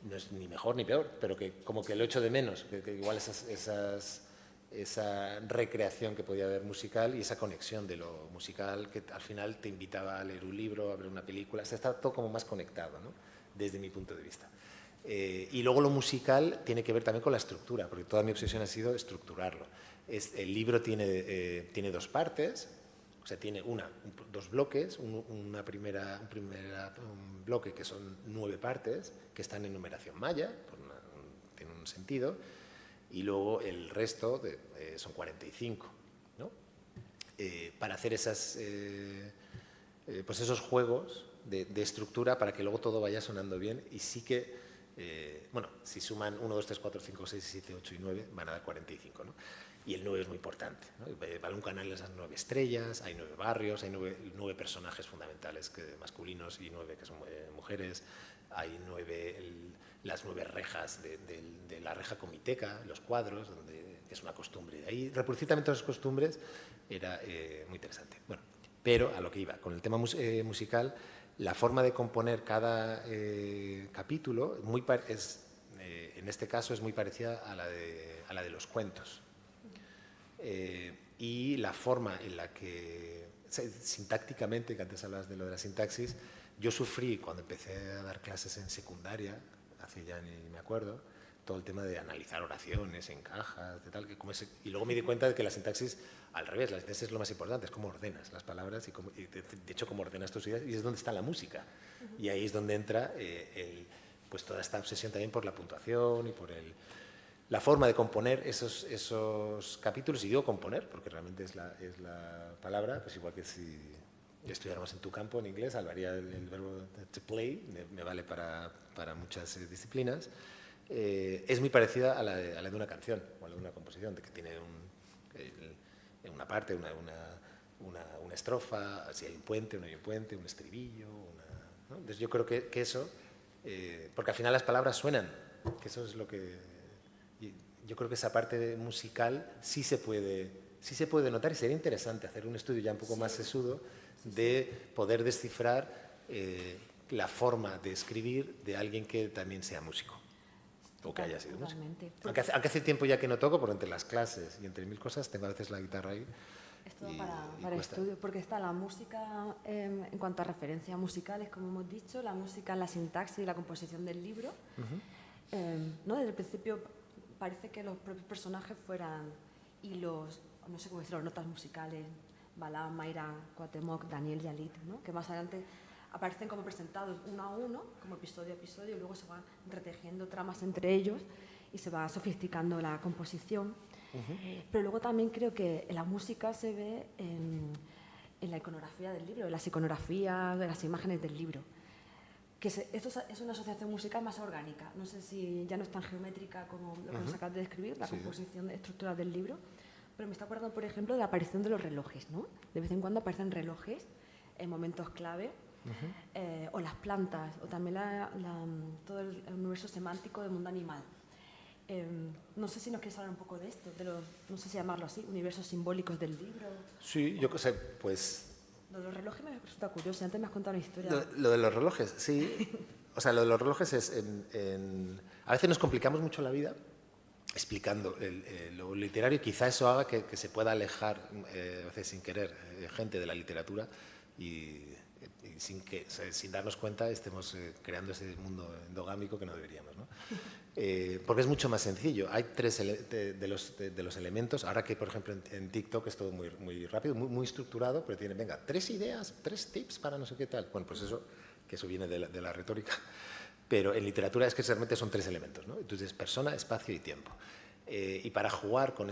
No es ni mejor ni peor, pero que como que lo echo de menos, que igual esa recreación que podía haber musical y esa conexión de lo musical que al final te invitaba a leer un libro, a ver una película, se está todo como más conectado, ¿no? Desde mi punto de vista. Y luego lo musical tiene que ver también con la estructura, porque toda mi obsesión ha sido estructurarlo. El libro tiene dos partes, o sea, tiene dos bloques, un bloque que son 9 partes, que están en numeración maya, tiene un sentido, y luego el resto son 45, ¿no? Para hacer pues esos juegos de estructura para que luego todo vaya sonando bien, y sí que bueno, si suman 1, 2, 3, 4, 5, 6, 7, 8 y 9 van a dar 45, ¿no? Y el 9 es muy importante, ¿no? Balún Canal es las 9 estrellas, hay 9 barrios, hay 9 personajes fundamentales masculinos y 9 que son mujeres, hay las 9 rejas de la reja comiteca, los cuadros, que es una costumbre. De ahí reproducir también todas esas costumbres era muy interesante. Bueno, pero a lo que iba, con el tema musical, la forma de componer cada capítulo en este caso es muy parecida a la de los cuentos. Y la forma en la que, sintácticamente, que antes hablabas de lo de la sintaxis, yo sufrí cuando empecé a dar clases en secundaria, hace ya ni me acuerdo, todo el tema de analizar oraciones en cajas, de tal, y luego me di cuenta de que la sintaxis, al revés, la sintaxis es lo más importante, es cómo ordenas las palabras y de hecho cómo ordenas tus ideas, y es donde está la música. Y ahí es donde entra pues toda esta obsesión también por la puntuación y por la forma de componer esos capítulos. Y digo componer, porque realmente es la palabra, pues igual que si estudiáramos en tu campo en inglés, hablaría el verbo to play, me vale para muchas disciplinas. Es muy parecida a la de una canción o a la de una composición, de que tiene una parte, una estrofa, si hay un puente, no hay un puente, un estribillo, ¿no? Entonces yo creo que eso, porque al final las palabras suenan, que eso es lo que... Yo creo que esa parte musical sí se puede notar, y sería interesante hacer un estudio ya un poco más sesudo de poder descifrar la forma de escribir de alguien que también sea músico. O que haya sido músico. Aunque hace tiempo ya que no toco, por entre las clases y entre mil cosas, tengo a veces la guitarra ahí. Es todo para estudio, porque está la música en cuanto a referencias musicales, como hemos dicho, la música, la sintaxis y la composición del libro. ¿No? Desde el principio parece que los propios personajes fueran hilos, no sé cómo decirlo, notas musicales, Balaam, Mayra, Cuauhtémoc, Daniel, Yalit, ¿no? Que más adelante aparecen como presentados uno a uno, como episodio a episodio, y luego se van entretejiendo tramas entre ellos y se va sofisticando la composición. Pero luego también creo que la música se ve en la iconografía del libro, en las iconografías de las imágenes del libro. Esto es una asociación musical más orgánica. No sé si ya no es tan geométrica como lo que nos acabas de describir, la composición de estructuras del libro, pero me está acordando, por ejemplo, de la aparición de los relojes, ¿no? De vez en cuando aparecen relojes en momentos clave, o las plantas, o también todo el universo semántico del mundo animal. No sé si nos quieres hablar un poco de esto, de los, no sé si llamarlo así, universos simbólicos del libro. Sí, yo qué sé, pues... Lo de los relojes me resulta curioso, antes me has contado una historia. Lo de los relojes, sí. O sea, lo de los relojes es... A veces nos complicamos mucho la vida explicando lo literario, y quizá eso haga que se pueda alejar, a veces sin querer, gente de la literatura y sin darnos cuenta estemos creando ese mundo endogámico que no deberíamos, ¿no? Porque es mucho más sencillo. Hay tres de los elementos, ahora que por ejemplo en TikTok es todo muy, muy rápido, muy estructurado, pero tiene, venga, 3 ideas, 3 tips para no sé qué tal. Bueno, pues eso, que eso viene de la retórica, pero en literatura es que realmente son 3 elementos, ¿no? Entonces, persona, espacio y tiempo. Y para jugar con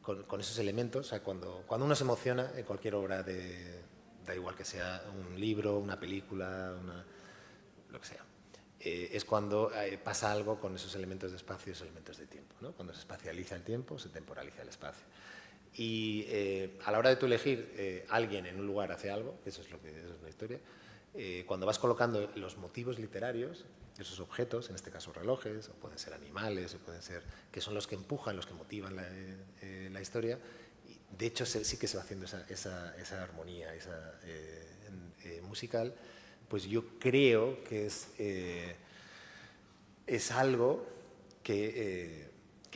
con esos elementos, o sea, cuando uno se emociona en cualquier obra da igual que sea un libro, una película, lo que sea, es cuando pasa algo con esos elementos de espacio y esos elementos de tiempo, ¿no? Cuando se espacializa el tiempo, se temporaliza el espacio. Y a la hora de tú elegir alguien en un lugar hace algo, que eso es una historia, cuando vas colocando los motivos literarios, esos objetos, en este caso relojes, o pueden ser animales, o pueden ser, que son los que empujan, los que motivan la historia, de hecho sí que se va haciendo esa armonía musical, pues yo creo que es algo que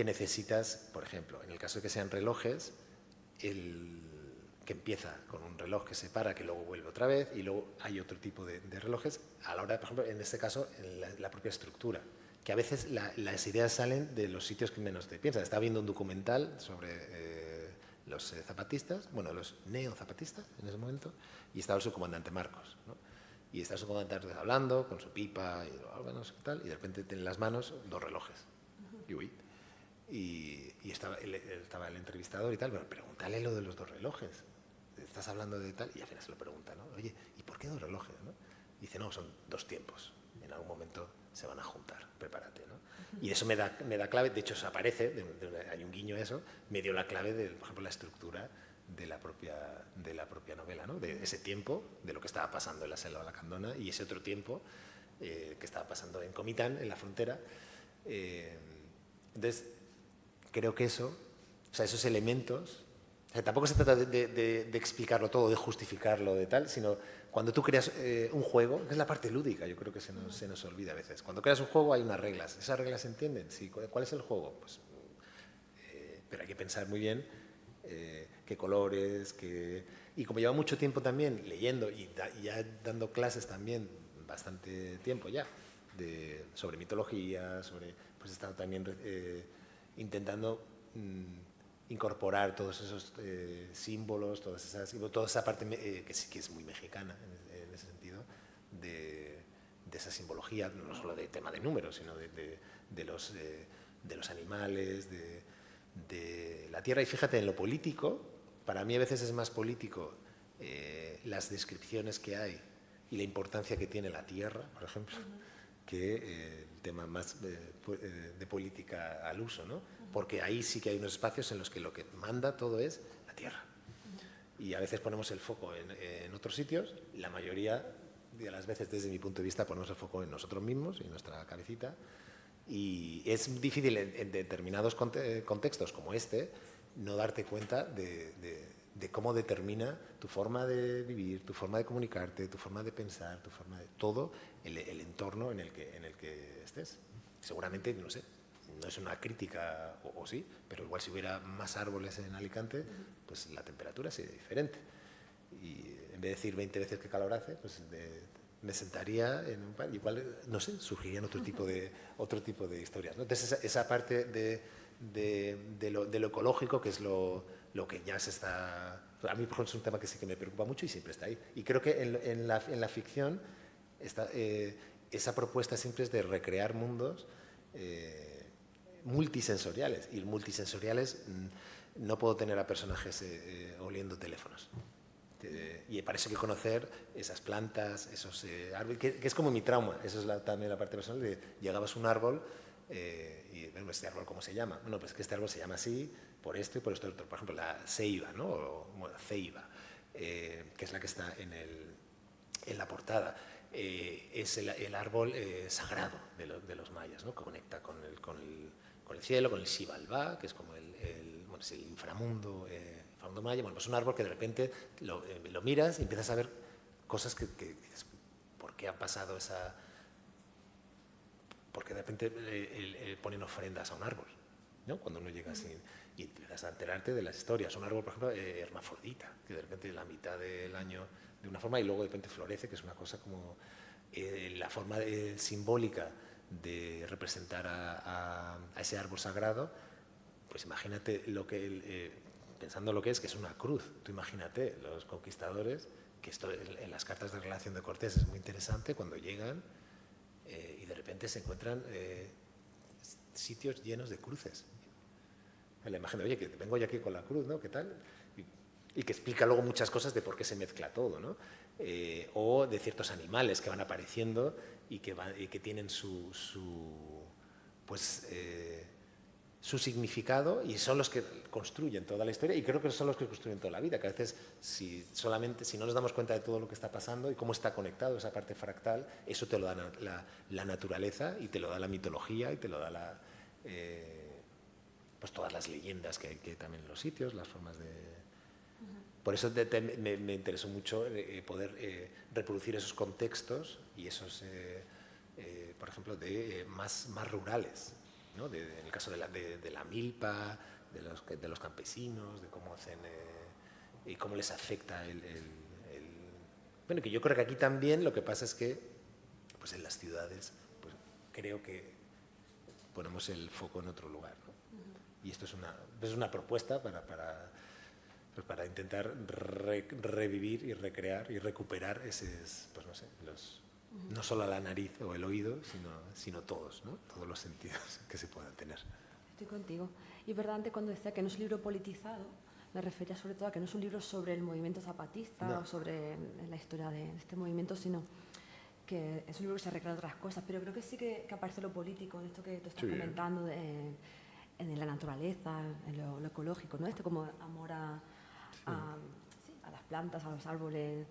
necesitas, por ejemplo, en el caso de que sean relojes, que empieza con un reloj que se para, que luego vuelve otra vez, y luego hay otro tipo de relojes, a la hora, por ejemplo, en este caso, en la propia estructura, que a veces las ideas salen de los sitios que menos te piensas. Estaba viendo un documental sobre los zapatistas, bueno, los neozapatistas en ese momento, y estaba el subcomandante Marcos, ¿no? Y está el subcomandante hablando con su pipa y tal, y de repente tiene en las manos 2 relojes. Y estaba el entrevistador y tal, bueno, pregúntale lo de los 2 relojes. Estás hablando de tal, y al final se lo pregunta, ¿no? Oye, ¿y por qué 2 relojes, no? Y dice, no, son 2 tiempos. En algún momento se van a juntar, prepárate, ¿no? Y eso me da clave, de hecho se aparece, hay un guiño a eso, me dio la clave de, por ejemplo, la estructura de la propia novela, ¿no? De ese tiempo, de lo que estaba pasando en la selva lacandona, y ese otro tiempo que estaba pasando en Comitán, en la frontera. Entonces, creo que esos elementos, o sea, tampoco se trata de explicarlo todo, de justificarlo, de tal, sino cuando tú creas un juego, que es la parte lúdica, yo creo que se nos olvida a veces. Cuando creas un juego hay unas reglas, ¿esas reglas se entienden? Sí. ¿Cuál es el juego? Pues, pero hay que pensar muy bien qué colores, y como lleva mucho tiempo también leyendo y ya dando clases también, bastante tiempo ya, sobre mitología, pues he estado también intentando incorporar todos esos símbolos, toda esa parte que sí que es muy mexicana en ese sentido, de esa simbología, no solo de tema de números, sino de los animales, de la tierra. Y fíjate, en lo político, para mí a veces es más político las descripciones que hay y la importancia que tiene la tierra, por ejemplo, que el tema más de política al uso, ¿no? Porque ahí sí que hay unos espacios en los que lo que manda todo es la tierra. Y a veces ponemos el foco en otros sitios, la mayoría de las veces, desde mi punto de vista, ponemos el foco en nosotros mismos, en nuestra cabecita, y es difícil en determinados contextos como este no darte cuenta de cómo determina tu forma de vivir, tu forma de comunicarte, tu forma de pensar, tu forma de todo el entorno en el que estés. Seguramente, no sé, no es una crítica, o sí, pero igual si hubiera más árboles en Alicante, pues la temperatura sería diferente. Y en vez de decir 20 veces que calor hace, pues me sentaría en un par, igual, no sé, surgirían otro tipo de historias, ¿no? Entonces esa parte de lo ecológico, que es lo que ya se está... A mí, por ejemplo, es un tema que sí que me preocupa mucho y siempre está ahí. Y creo que en la ficción esa propuesta siempre es de recrear mundos multisensoriales. Y multisensoriales no puedo tener a personajes oliendo teléfonos. Y para eso hay que conocer esas plantas, esos árboles, que es como mi trauma. Eso es también la parte personal de llegabas a un árbol y, bueno, ¿este árbol cómo se llama? Bueno, pues que este árbol se llama así por esto y por esto otro. Por ejemplo, la ceiba, ¿no? Bueno, ceiba, que es la que está en la portada. Es el árbol sagrado de los mayas, ¿no? Que conecta con el cielo, con el Xibalbá, que es como bueno, es el inframundo maya. Bueno, pues un árbol que de repente lo miras y empiezas a ver cosas que dices, ¿por qué ha pasado esa...? Porque de repente ponen ofrendas a un árbol, ¿no? Cuando uno llega así y empiezas a enterarte de las historias. Un árbol, por ejemplo, hermafrodita, que de repente la mitad del año de una forma y luego de repente florece, que es una cosa como la forma simbólica de representar a ese árbol sagrado. Pues imagínate pensando lo que es una cruz. Tú imagínate, los conquistadores, que esto en las cartas de relación de Cortés es muy interesante, cuando llegan y de repente se encuentran sitios llenos de cruces. La imagen de, oye, que vengo yo aquí con la cruz, ¿no? ¿Qué tal? Y que explica luego muchas cosas de por qué se mezcla todo, ¿no? O de ciertos animales que van apareciendo y que tienen su significado y son los que construyen toda la historia y creo que son los que construyen toda la vida, que a veces si no nos damos cuenta de todo lo que está pasando y cómo está conectado esa parte fractal, eso te lo da la naturaleza y te lo da la mitología y te lo da pues todas las leyendas que hay también en los sitios, las formas de... Por eso me interesó mucho poder reproducir esos contextos y esos, por ejemplo, más rurales, ¿no? En el caso de la milpa, de los campesinos, de cómo hacen y cómo les afecta Bueno, que yo creo que aquí también lo que pasa es que pues en las ciudades pues, creo que ponemos el foco en otro lugar, ¿no? Y esto es una propuesta para intentar revivir y recrear y recuperar pues no sé, no solo la nariz o el oído, sino todos, ¿no? Todos los sentidos que se puedan tener. Estoy contigo. Y es verdad, antes cuando decía que no es un libro politizado, me refería sobre todo a que no es un libro sobre el movimiento zapatista o sobre la historia de este movimiento, sino que es un libro que se recrea otras cosas, pero creo que sí que aparece lo político, de esto que tú estás comentando, en la naturaleza, en lo ecológico, ¿no? Como amor a las plantas, a los árboles,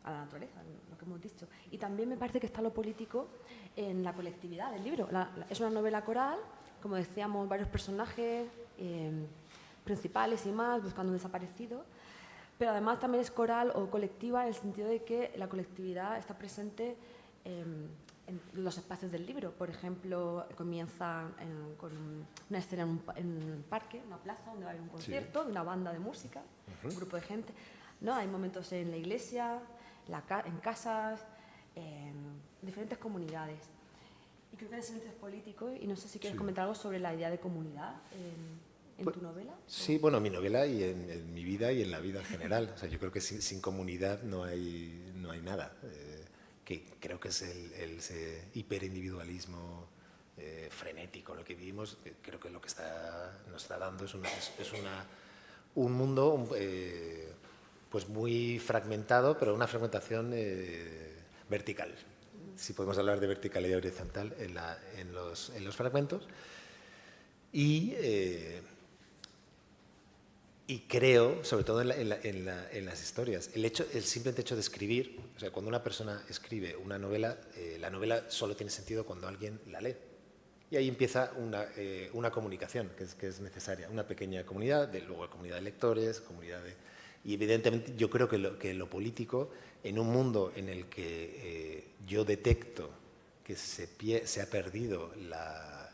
a la naturaleza, lo que hemos dicho. Y también me parece que está lo político en la colectividad del libro. Es una novela coral, como decíamos, varios personajes principales y más, buscando un desaparecido, pero además también es coral o colectiva en el sentido de que la colectividad está presente en los espacios del libro. Por ejemplo, comienza con una escena en un parque, una plaza, donde va a haber un concierto de una banda de música, un grupo de gente, ¿no? Hay momentos en la iglesia, en casas, en diferentes comunidades. Y creo que en ese sentido es político, y no sé si quieres comentar algo sobre la idea de comunidad en tu novela. Sí, bueno, en mi novela y en mi vida y en la vida en general. O sea, yo creo que sin comunidad no hay nada. Que creo que es ese hiperindividualismo frenético en el que vivimos. Creo que lo que nos está dando es un mundo pues muy fragmentado, pero una fragmentación vertical. Si podemos hablar de vertical y horizontal en los fragmentos. Y creo, sobre todo en las historias, el simple hecho de escribir, o sea, cuando una persona escribe una novela, la novela solo tiene sentido cuando alguien la lee. Y ahí empieza una comunicación que es necesaria, una pequeña comunidad, luego comunidad de lectores, y evidentemente yo creo que lo político, en un mundo en el que yo detecto que se ha perdido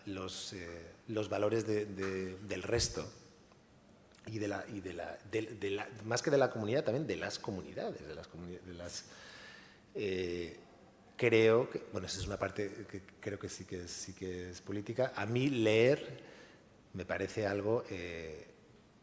los valores del resto y más que de la comunidad, también de las comunidades, creo que, bueno, esa es una parte que creo que sí que es política. A mí leer me parece algo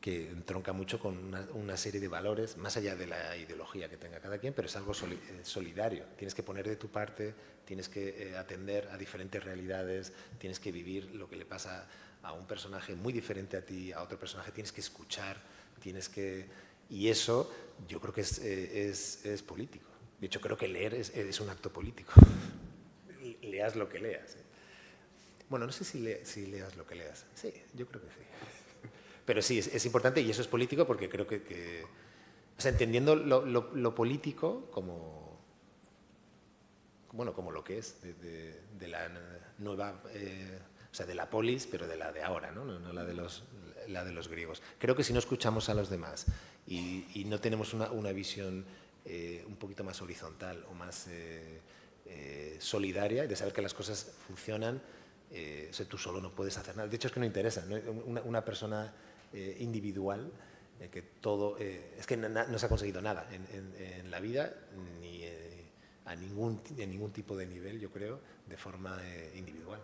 que entronca mucho con una serie de valores, más allá de la ideología que tenga cada quien, pero es algo solidario. Tienes que poner de tu parte, tienes que atender a diferentes realidades, tienes que vivir lo que le pasa a un personaje muy diferente a ti, a otro personaje, tienes que escuchar, y eso yo creo que es político. De hecho, creo que leer es un acto político. Leas lo que leas. Bueno, no sé si leas lo que leas. Sí, yo creo que sí. Pero sí, es importante y eso es político porque creo que o sea, entendiendo lo político como lo que es de la nueva, o sea, de la polis, pero de la de ahora, no la de los griegos. Creo que si no escuchamos a los demás y no tenemos una visión un poquito más horizontal o más solidaria, de saber que las cosas funcionan, o sea, tú solo no puedes hacer nada. De hecho, es que no interesa, ¿no? Una persona individual, que todo, es que no se ha conseguido nada en la vida, ni en ningún tipo de nivel, yo creo, de forma individual.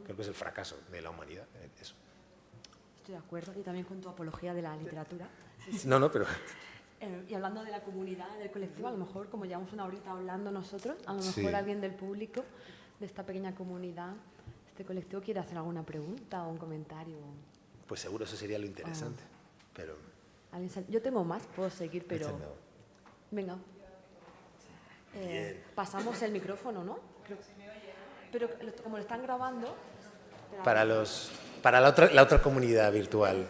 Creo que es el fracaso de la humanidad, eso. Estoy de acuerdo, y también con tu apología de la literatura. No, pero... Y hablando de la comunidad, del colectivo, a lo mejor, como llevamos una horita hablando nosotros, a lo mejor sí. Alguien del público, de esta pequeña comunidad, este colectivo, quiere hacer alguna pregunta o un comentario. Pues seguro eso sería lo interesante, pero... Yo tengo más, puedo seguir, pero... Échame. Venga. Pasamos el micrófono, ¿no? Pero como lo están grabando... Para la otra comunidad virtual.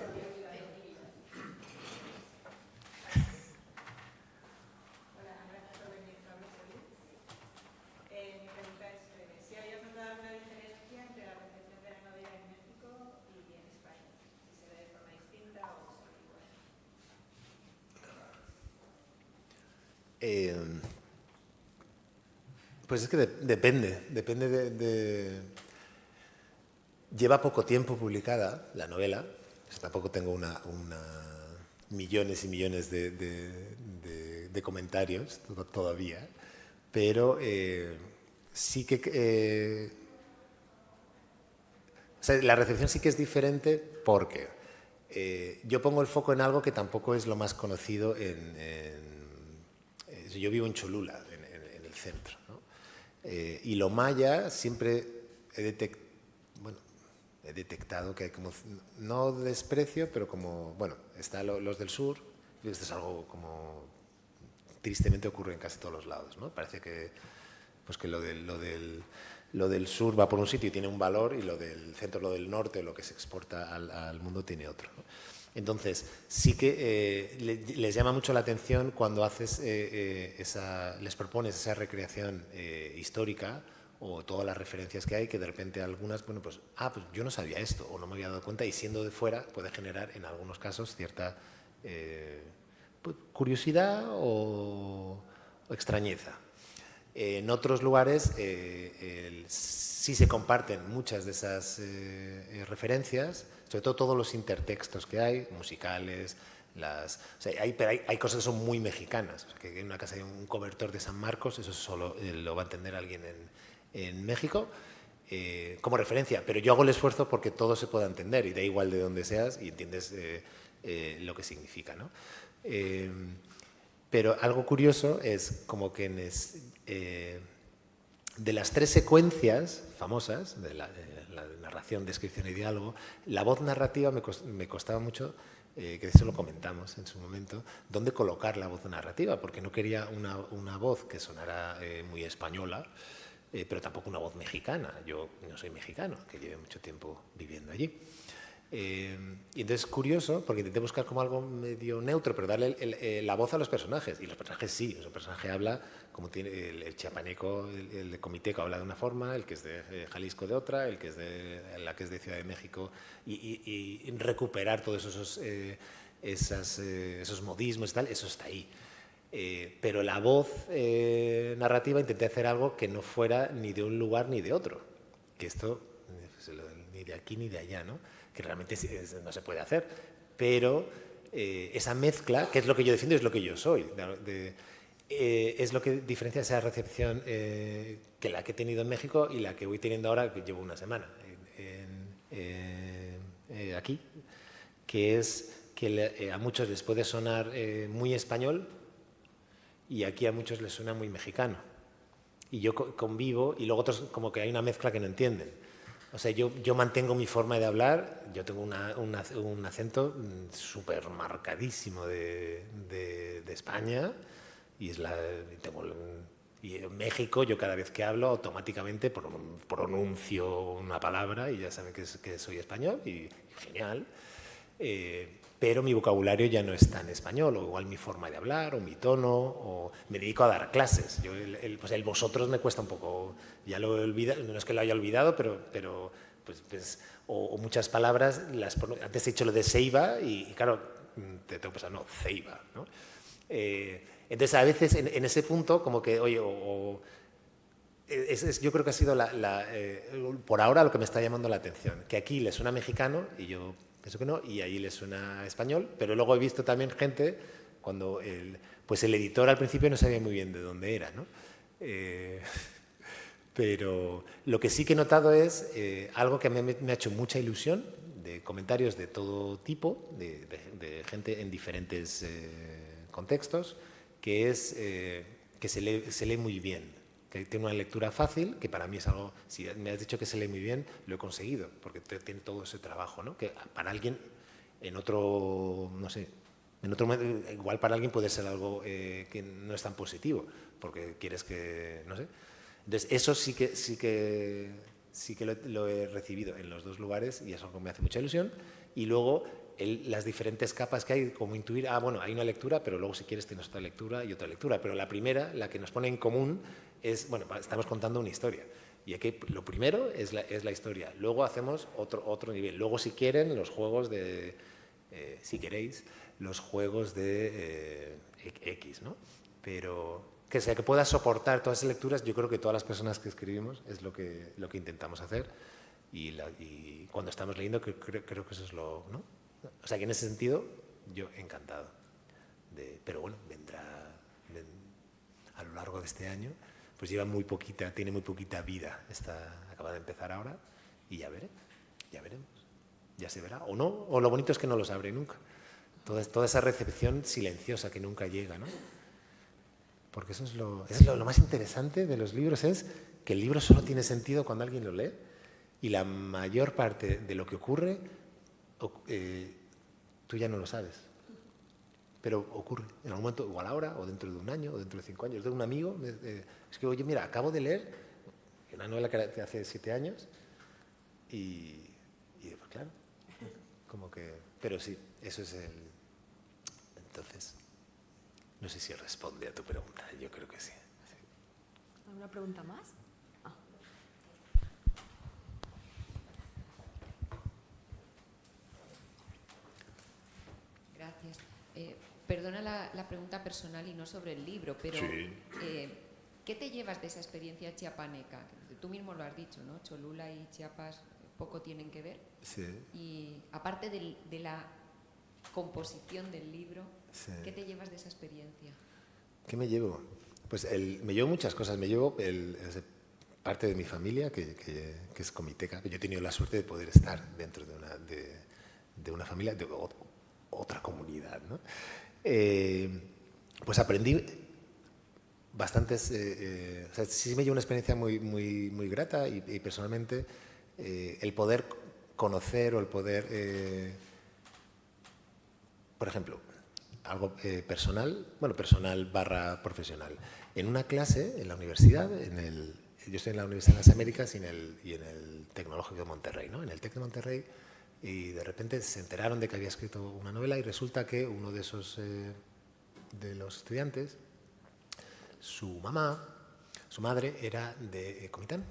Pues es que depende Lleva poco tiempo publicada la novela, tampoco tengo millones y millones de comentarios todavía, pero sí que... o sea, la recepción sí que es diferente porque yo pongo el foco en algo que tampoco es lo más conocido yo vivo en Cholula, en el centro, ¿no? Y lo maya siempre he detectado que hay como, no desprecio, pero como, bueno, están los del sur, y esto es algo como, tristemente ocurre en casi todos los lados, ¿no? Parece que, pues que lo del sur va por un sitio y tiene un valor, y lo del centro, lo del norte, lo que se exporta al mundo tiene otro, ¿no? Entonces, sí que les llama mucho la atención cuando haces les propones esa recreación histórica, o todas las referencias que hay, que de repente algunas, bueno, pues yo no sabía esto, o no me había dado cuenta, y siendo de fuera puede generar en algunos casos cierta curiosidad o extrañeza. En otros lugares sí se comparten muchas de esas referencias, sobre todo todos los intertextos que hay, musicales, o sea, hay cosas que son muy mexicanas. O sea, que en una casa hay un cobertor de San Marcos, eso solo lo va a entender alguien en México, como referencia, pero yo hago el esfuerzo porque todo se pueda entender, y da igual de dónde seas y entiendes lo que significa, ¿no? Pero algo curioso es como que de las 3 secuencias famosas de la narración, descripción y diálogo, la voz narrativa me costaba mucho, que eso lo comentamos en su momento, dónde colocar la voz narrativa, porque no quería una voz que sonara muy española, pero tampoco una voz mexicana. Yo no soy mexicano, que lleve mucho tiempo viviendo allí. Y entonces es curioso, porque intenté buscar como algo medio neutro, pero darle la voz a los personajes. Y los personajes sí, el personaje habla como tiene el chiapaneco, el de Comiteco habla de una forma, el que es de Jalisco de otra, la que es de Ciudad de México, y recuperar todos esos modismos y tal, eso está ahí. Pero la voz narrativa intenté hacer algo que no fuera ni de un lugar ni de otro, que esto ni de aquí ni de allá, ¿no? Que realmente no se puede hacer, pero esa mezcla, que es lo que yo defiendo, es lo que yo soy, es lo que diferencia esa recepción que la que he tenido en México y la que voy teniendo ahora, que llevo una semana aquí, que es que a muchos les puede sonar muy español y aquí a muchos les suena muy mexicano. Y yo convivo y luego otros como que hay una mezcla que no entienden. O sea, yo mantengo mi forma de hablar, yo tengo un acento súper marcadísimo de España y, y en México yo cada vez que hablo automáticamente pronuncio una palabra y ya saben que soy español y genial. Pero mi vocabulario ya no es tan español, o igual mi forma de hablar, o mi tono, o me dedico a dar clases. Yo pues el vosotros me cuesta un poco, ya lo he olvidado, no es que lo haya olvidado, pero pues, o muchas palabras, antes he dicho lo de ceiba y claro, te tengo que pensar, no, ceiba, ¿no? Entonces a veces en ese punto como que, oye, yo creo que ha sido por ahora lo que me está llamando la atención, que aquí le suena mexicano y yo pienso que no, y ahí le suena español, pero luego he visto también gente cuando pues el editor al principio no sabía muy bien de dónde era, ¿no? Pero lo que sí que he notado es algo que me ha hecho mucha ilusión, de comentarios de todo tipo, de gente en diferentes contextos, que es que se lee muy bien, que tiene una lectura fácil, que para mí es algo, si me has dicho que se lee muy bien, lo he conseguido, porque tiene todo ese trabajo, ¿no? Que para alguien en otro, no sé, igual para alguien puede ser algo que no es tan positivo, porque quieres que, no sé. Entonces, eso sí que lo he recibido en los dos lugares y eso me hace mucha ilusión. Y luego las diferentes capas que hay, como intuir, bueno, hay una lectura, pero luego si quieres tienes otra lectura y otra lectura. Pero la primera, la que nos pone en común, es, bueno, estamos contando una historia. Y aquí lo primero es la historia. Luego hacemos otro nivel. Luego, si quieren, los juegos si queréis, los juegos de X, ¿no? Pero que sea que pueda soportar todas esas lecturas, yo creo que todas las personas que escribimos es lo que intentamos hacer. Y cuando estamos leyendo, creo que eso es lo, ¿no? O sea, que en ese sentido, yo encantado. Pero bueno, vendrá a lo largo de este año, pues tiene muy poquita vida. Acaba de empezar ahora y ya veremos. Ya se verá, o no, o lo bonito es que no lo sabré nunca. Toda esa recepción silenciosa que nunca llega, ¿no? Porque eso es lo más interesante de los libros, es que el libro solo tiene sentido cuando alguien lo lee y la mayor parte de lo que ocurre tú ya no lo sabes, pero ocurre en algún momento, igual ahora, o dentro de un año, o dentro de 5 años. Yo tengo un amigo, es que, oye, mira, acabo de leer una novela que hace 7 años y pues claro, como que, pero sí, eso es entonces, no sé si responde a tu pregunta, yo creo que sí. ¿Alguna pregunta más? Gracias. Perdona la pregunta personal y no sobre el libro, pero sí. ¿Qué te llevas de esa experiencia chiapaneca? Tú mismo lo has dicho, ¿no? Cholula y Chiapas poco tienen que ver. Sí. Y aparte de la composición del libro, Sí. ¿qué te llevas de esa experiencia? ¿Qué me llevo? Pues me llevo muchas cosas. Me llevo parte de mi familia, que es comiteca. Yo he tenido la suerte de poder estar dentro de una familia, de otra comunidad, ¿no? Pues aprendí bastantes... o sea, sí me llevo una experiencia muy grata y personalmente el poder conocer o el poder... por ejemplo, algo personal / profesional. En una clase en la universidad, yo estoy en la Universidad de las Américas y en el Tecnológico de Monterrey, ¿no? En el TEC de Monterrey, y de repente se enteraron de que había escrito una novela y resulta que uno de los estudiantes, su madre era de Comitán.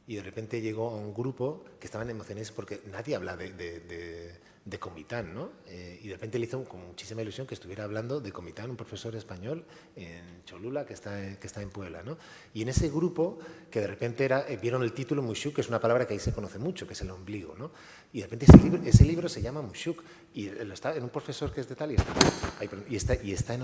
y de repente llegó a un grupo que estaban emocionados porque nadie habla de Comitán, ¿no? Y de repente le hizo con muchísima ilusión que estuviera hablando de Comitán, un profesor español en Cholula que está en Puebla, ¿no? Y en ese grupo, que de repente vieron el título Mushuk, que es una palabra que ahí se conoce mucho, que es el ombligo, ¿no? Y de repente ese libro se llama Mushuk, y está en un profesor que es de tal, y está en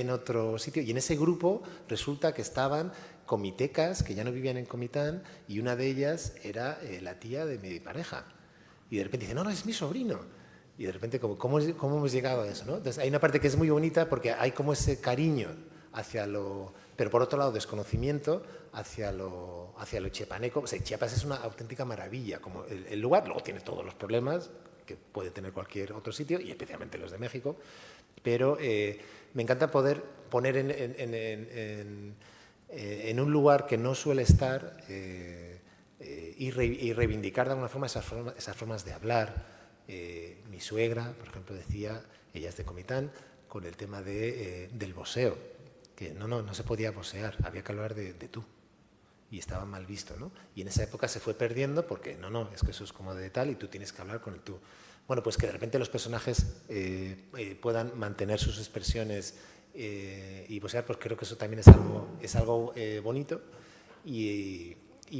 otro sitio, y en ese grupo resulta que estaban comitecas que ya no vivían en Comitán, y una de ellas era la tía de mi pareja. Y de repente dice, no, es mi sobrino. Y de repente, ¿cómo hemos llegado a eso, ¿no? Entonces, hay una parte que es muy bonita porque hay como ese cariño hacia lo... Pero por otro lado, desconocimiento hacia lo chiapaneco. O sea, Chiapas es una auténtica maravilla. Como el lugar, luego tiene todos los problemas que puede tener cualquier otro sitio, y especialmente los de México. Pero me encanta poder poner en un lugar que no suele estar y reivindicar de alguna forma esas formas de hablar. Mi suegra, por ejemplo, decía, ella es de Comitán, con el tema del voseo, que no se podía vosear, había que hablar de tú, y estaba mal visto, ¿no? Y en esa época se fue perdiendo porque es que eso es como de tal y tú tienes que hablar con el tú. Bueno, pues que de repente los personajes puedan mantener sus expresiones y vosear, pues creo que eso también es algo bonito y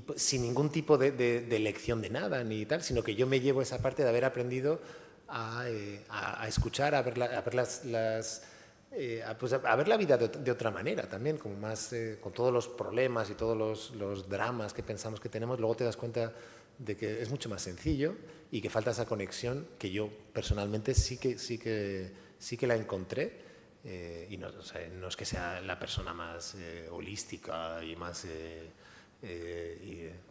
pues, sin ningún tipo de lección de nada ni tal, sino que yo me llevo esa parte de haber aprendido a escuchar, a ver a ver la vida de otra manera también, como más con todos los problemas y todos los dramas que pensamos que tenemos, luego te das cuenta de que es mucho más sencillo y que falta esa conexión que yo personalmente sí que la encontré. Y no es que sea la persona más holística y más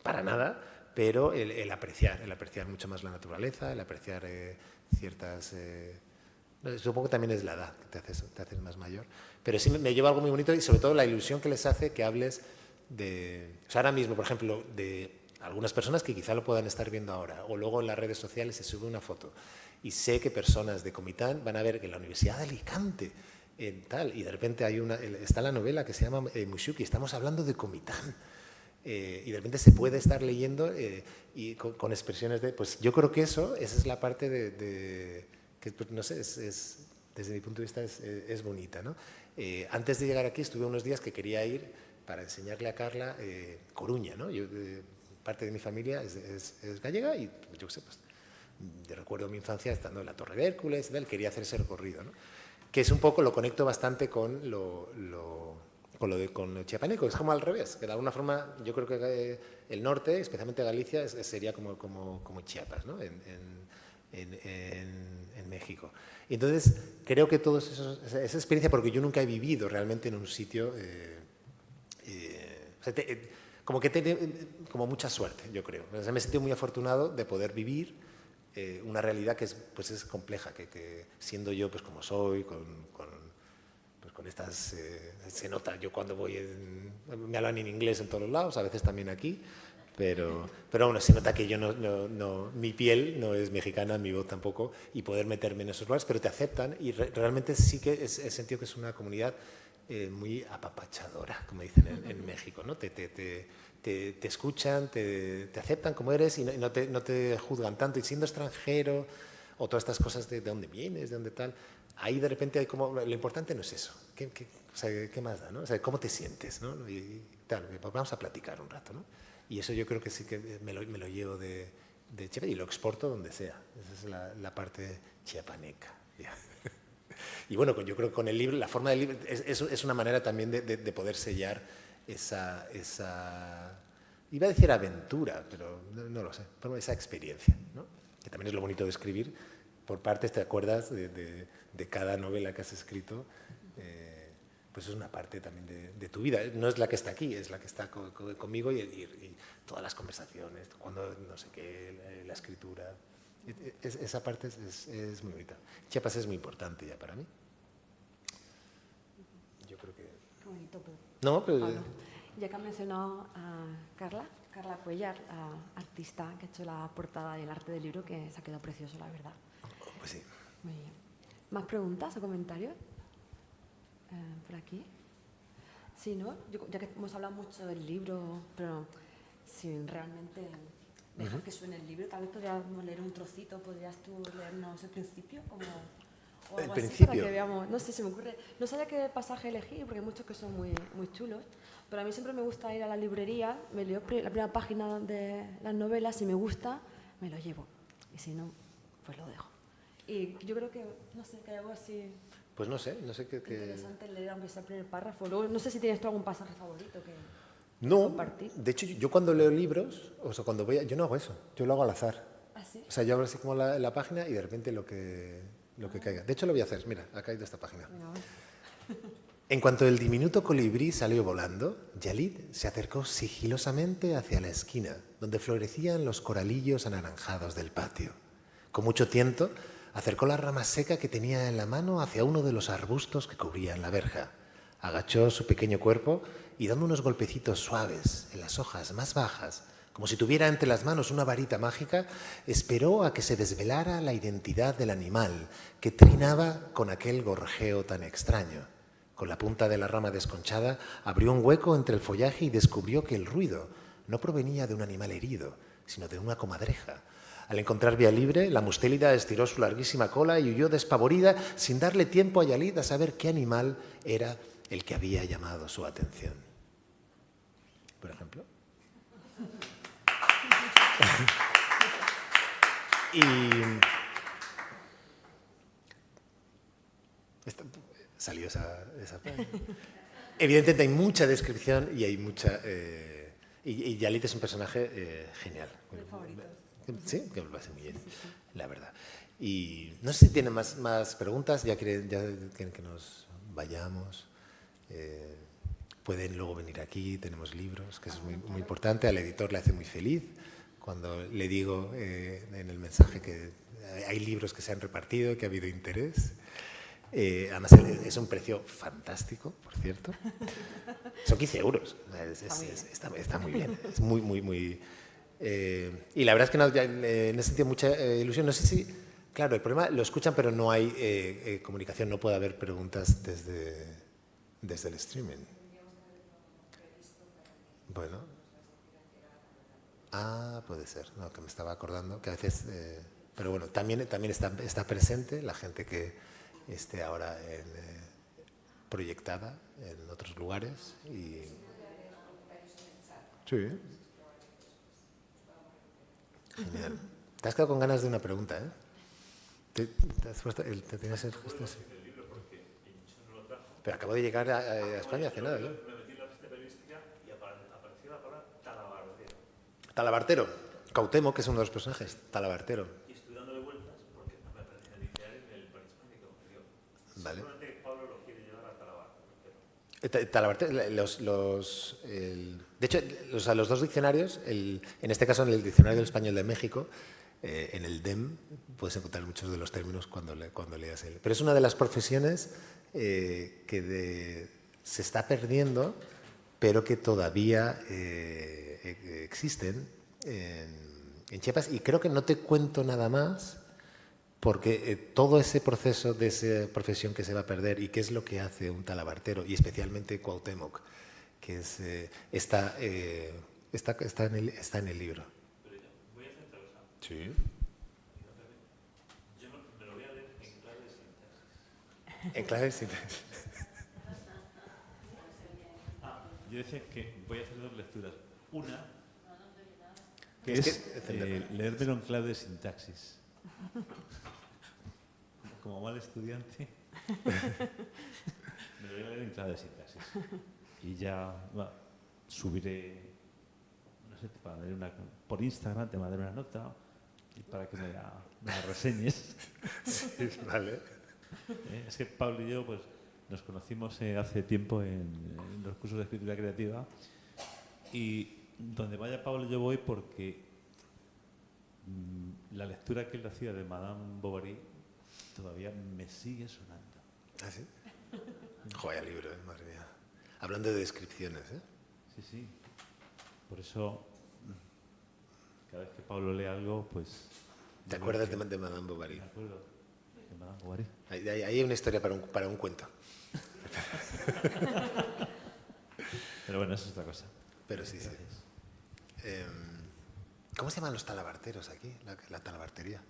para nada, pero el apreciar mucho más la naturaleza, el apreciar ciertas... supongo que también es la edad que te haces más mayor, pero sí me lleva algo muy bonito y sobre todo la ilusión que les hace que hables de... O sea, ahora mismo, por ejemplo, de algunas personas que quizá lo puedan estar viendo ahora, o luego en las redes sociales se sube una foto y sé que personas de Comitán van a ver que en la Universidad de Alicante y de repente está la novela que se llama Mushuk y estamos hablando de Comitán. Y de repente se puede estar leyendo y con expresiones de... Pues yo creo que esa es la parte que, no sé, desde mi punto de vista es bonita, ¿no? Antes de llegar aquí estuve unos días que quería ir para enseñarle a Carla Coruña, ¿no? Parte de mi familia es gallega y yo qué sé, pues yo recuerdo mi infancia estando en la Torre de Hércules y tal, quería hacer ese recorrido, ¿no? Que es un poco, lo conecto bastante con con el chiapaneco, es como al revés, que de alguna forma yo creo que el norte, especialmente Galicia, sería como Chiapas, ¿no? en México. Y entonces creo que esa experiencia, porque yo nunca he vivido realmente en un sitio, como que tiene como mucha suerte, yo creo. O sea, me he sentido muy afortunado de poder vivir una realidad que es compleja, que siendo yo pues como soy, con estas, se nota, yo cuando me hablan en inglés en todos lados, a veces también aquí, pero bueno, se nota que yo mi piel no es mexicana, mi voz tampoco, y poder meterme en esos lugares, pero te aceptan y realmente sí que he sentido que es una comunidad muy apapachadora, como dicen en México, ¿no? Te escuchan, te aceptan como eres y no te juzgan tanto, y siendo extranjero o todas estas cosas de dónde vienes, de dónde tal, ahí de repente hay como, lo importante no es eso, o sea, ¿qué más da, no? O sea, ¿cómo te sientes, no? Y tal, pues vamos a platicar un rato, ¿no? Y eso yo creo que sí que me lo llevo de Chiapas y lo exporto donde sea. Esa es la parte chiapaneca. Y bueno, yo creo que con el libro, la forma del libro, es una manera también de poder sellar esa, iba a decir aventura, pero no lo sé, pero esa experiencia, ¿no? Que también es lo bonito de escribir. Por partes te acuerdas de cada novela que has escrito, pues es una parte también de tu vida. No es la que está aquí, es la que está conmigo y todas las conversaciones, cuando no sé qué, la escritura. Esa parte es muy bonita. Chiapas es muy importante ya para mí. Yo creo que... Qué bonito, pero... No, pero... Pablo, ya que has mencionado a Carla Cuellar, artista que ha hecho la portada y el arte del libro, que se ha quedado precioso, la verdad. Pues sí. Muy bien. ¿Más preguntas o comentarios? Por aquí. Sí, ¿no? Ya que hemos hablado mucho del libro, pero sin realmente dejar que suene el libro. Tal vez podríamos leer un trocito, podrías tú leernos el principio, como, o El algo así, principio. para que veamos. No sé, se me ocurre. No sabía qué pasaje elegir, porque hay muchos que son muy, muy chulos, pero a mí siempre me gusta ir a la librería, me leo la primera página de las novelas, si me gusta, me lo llevo, y si no, pues lo dejo. Y yo creo que, no sé, que hay algo así Pues no sé qué... interesante leer, aunque sea el primer párrafo. Luego, no sé si tienes tú algún pasaje favorito que No, compartir. de hecho yo cuando leo libros, o sea, cuando voy yo no hago eso, yo lo hago al azar. ¿Ah, sí? O sea, yo abro así como la página y de repente lo que caiga. De hecho lo voy a hacer, mira, ha caído esta página. Venga, vale. En cuanto el diminuto colibrí salió volando, Yalid se acercó sigilosamente hacia la esquina, donde florecían los coralillos anaranjados del patio. Con mucho tiento, acercó la rama seca que tenía en la mano hacia uno de los arbustos que cubrían la verja. Agachó su pequeño cuerpo y dando unos golpecitos suaves en las hojas más bajas, como si tuviera entre las manos una varita mágica, esperó a que se desvelara la identidad del animal que trinaba con aquel gorjeo tan extraño. Con la punta de la rama desconchada, abrió un hueco entre el follaje y descubrió que el ruido no provenía de un animal herido, sino de una comadreja. Al encontrar vía libre, la mustélida estiró su larguísima cola y huyó despavorida, sin darle tiempo a Yalid a saber qué animal era el que había llamado su atención. Por ejemplo. Y salió esa evidentemente hay mucha descripción y hay mucha y Yalid es un personaje genial. Mi favorito. Sí, que me parece muy bien, la verdad. Y no sé si tienen más preguntas, ya quieren que nos vayamos. Pueden luego venir aquí, tenemos libros, que eso es muy importante. Al editor le hace muy feliz cuando le digo en el mensaje que hay libros que se han repartido, que ha habido interés. Además es un precio fantástico, por cierto. Son 15 euros. Está muy bien. Es muy... y la verdad es que en ese sentido mucha ilusión. No sé si... Claro, el problema lo escuchan, pero no hay comunicación. No puede haber preguntas desde el streaming. Bueno. Puede ser. No, que me estaba acordando que a veces... pero bueno, también está presente la gente que esté ahora proyectada en otros lugares. Y... Sí. Genial. Te has quedado con ganas de una pregunta, ¿eh? ¿Te has puesto te tenías el gesto así? Pero acabo de llegar a España hace nada, ¿no? Me metí en la revista periodística y apareció la palabra talabartero. Talabartero. Cuauhtémoc, que es uno de los personajes. Talabartero. Y estoy dándole vueltas porque no me aparece en el diccionario en el prehispánico. Vale. Seguramente Pablo lo quiere llevar a Talabartero, talabartero. de hecho, los dos diccionarios, en este caso en el Diccionario del Español de México, en el DEM, puedes encontrar muchos de los términos cuando leas él. Pero es una de las profesiones que se está perdiendo, pero que todavía existen en Chiapas. Y creo que no te cuento nada más, porque todo ese proceso de esa profesión que se va a perder y qué es lo que hace un talabartero, y especialmente Cuauhtémoc, que está en el libro. Pero ya, voy a hacer otra cosa. Sí. Yo me lo voy a leer en clave de sintaxis. En clave de sintaxis. Yo decía que voy a hacer dos lecturas. Una, que Es es que leérmelo en clave de sintaxis. Como mal estudiante, me lo voy a leer en clave de sintaxis. Y ya subiré, no sé, para leer por Instagram te mandaré una nota y para que me la reseñes. Sí, vale. Es que Pablo y yo pues, nos conocimos hace tiempo en los cursos de escritura creativa y donde vaya Pablo yo voy porque la lectura que él hacía de Madame Bovary todavía me sigue sonando. ¿Ah, sí? Joder, libro, madre mía. Hablando de descripciones, ¿eh? Sí, sí. Por eso, cada vez que Pablo lee algo, pues... ¿Te acuerdas de Madame Bovary? Me acuerdo de Madame Bovary. Ahí hay una historia para un cuento. Pero bueno, eso es otra cosa. Pero sí, sí. Gracias. ¿Cómo se llaman los talabarteros aquí? La talabartería.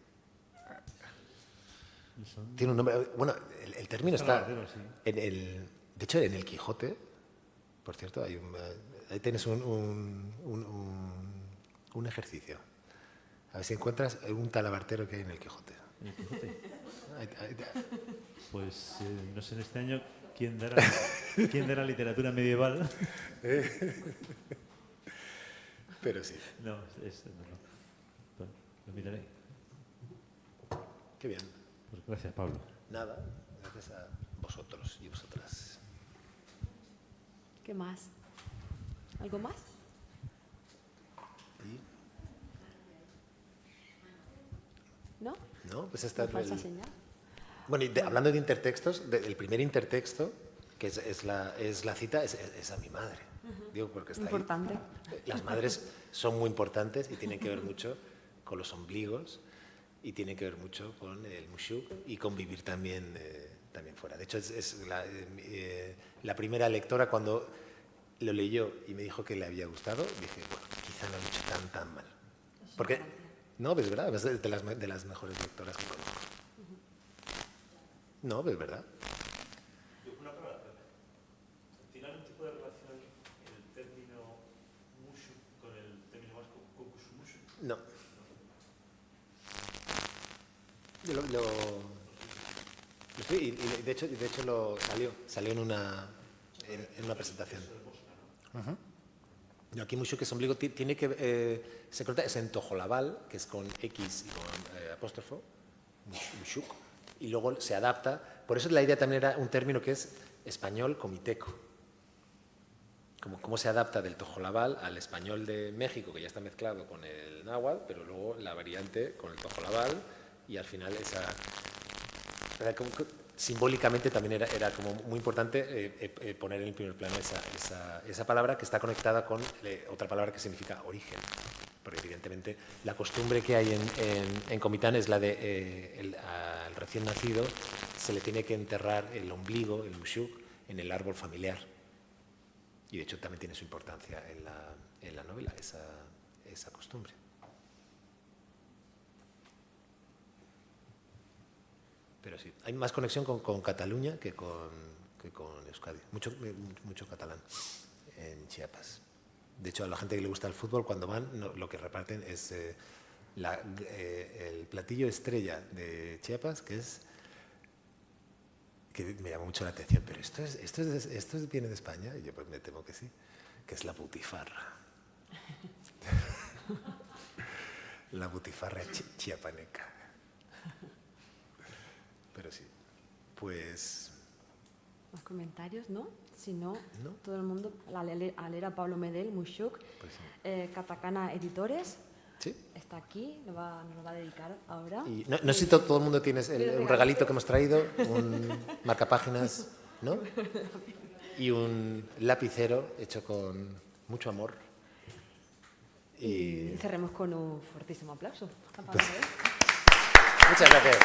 Son Tiene un nombre. Bueno, el término está. talabarteros, sí. De hecho, en el Quijote, por cierto, ahí tienes un ejercicio. A ver si encuentras un talabartero que hay en el Quijote. ¿En el Quijote? Ahí. Pues no sé en este año quién dará literatura medieval. Pero sí, No, no. Bueno, lo miraré. qué bien. Pues gracias, Pablo. Nada, gracias a vosotros y vosotras. ¿Qué más? ¿Algo más? Y, ¿No? no, pues esta ¿Una falsa señal? Bueno, y hablando de intertextos, el primer intertexto, que es la cita, es a mi madre. Digo, porque está Importante. ahí. Las madres son muy importantes y tienen que ver mucho con los ombligos y tienen que ver mucho con el mushuk y con vivir también fuera. De hecho, es la primera lectora cuando lo leyó y me dijo que le había gustado, dije, bueno, quizá no lo he hecho tan mal. Porque, no, es verdad, es de las mejores lectoras que conozco. No, es verdad. Una palabra. ¿Tiene algún tipo de relación el término mushu con el término vasco kokusmushu? No. Y de hecho salió en una presentación. No, aquí mucho que es ombligo tiene que se corta es en tojolabal, que es con X y con apóstrofo, mushuk, y luego se adapta. Por eso la idea también era un término que es español comiteco. Cómo se adapta del tojolabal al español de México, que ya está mezclado con el náhuatl, pero luego la variante con el tojolabal y al final simbólicamente también era como muy importante poner en el primer plano esa palabra que está conectada con otra palabra que significa origen. Porque evidentemente la costumbre que hay en Comitán es la de al recién nacido se le tiene que enterrar el ombligo, el mushuk, en el árbol familiar. Y de hecho también tiene su importancia en la novela, esa costumbre. Pero sí, hay más conexión con Cataluña que con Euskadi. Mucho catalán en Chiapas. De hecho, a la gente que le gusta el fútbol, cuando van, lo que reparten es el platillo estrella de Chiapas, que me llama mucho la atención. Pero esto viene de España, y yo pues me temo que sí, que es la butifarra. La butifarra chiapaneca. Pero sí, pues... Más comentarios, ¿no? Si no, ¿No? todo el mundo a leer a Pablo Medel, Mushuk, Pues sí. Katakana Editores, ¿Sí? está aquí, nos lo va a dedicar ahora. Y no sé si todo el mundo tiene un regalito que hemos traído, un marcapáginas, ¿no? Y un lapicero hecho con mucho amor. Y cerremos con un fortísimo aplauso. Muchas gracias.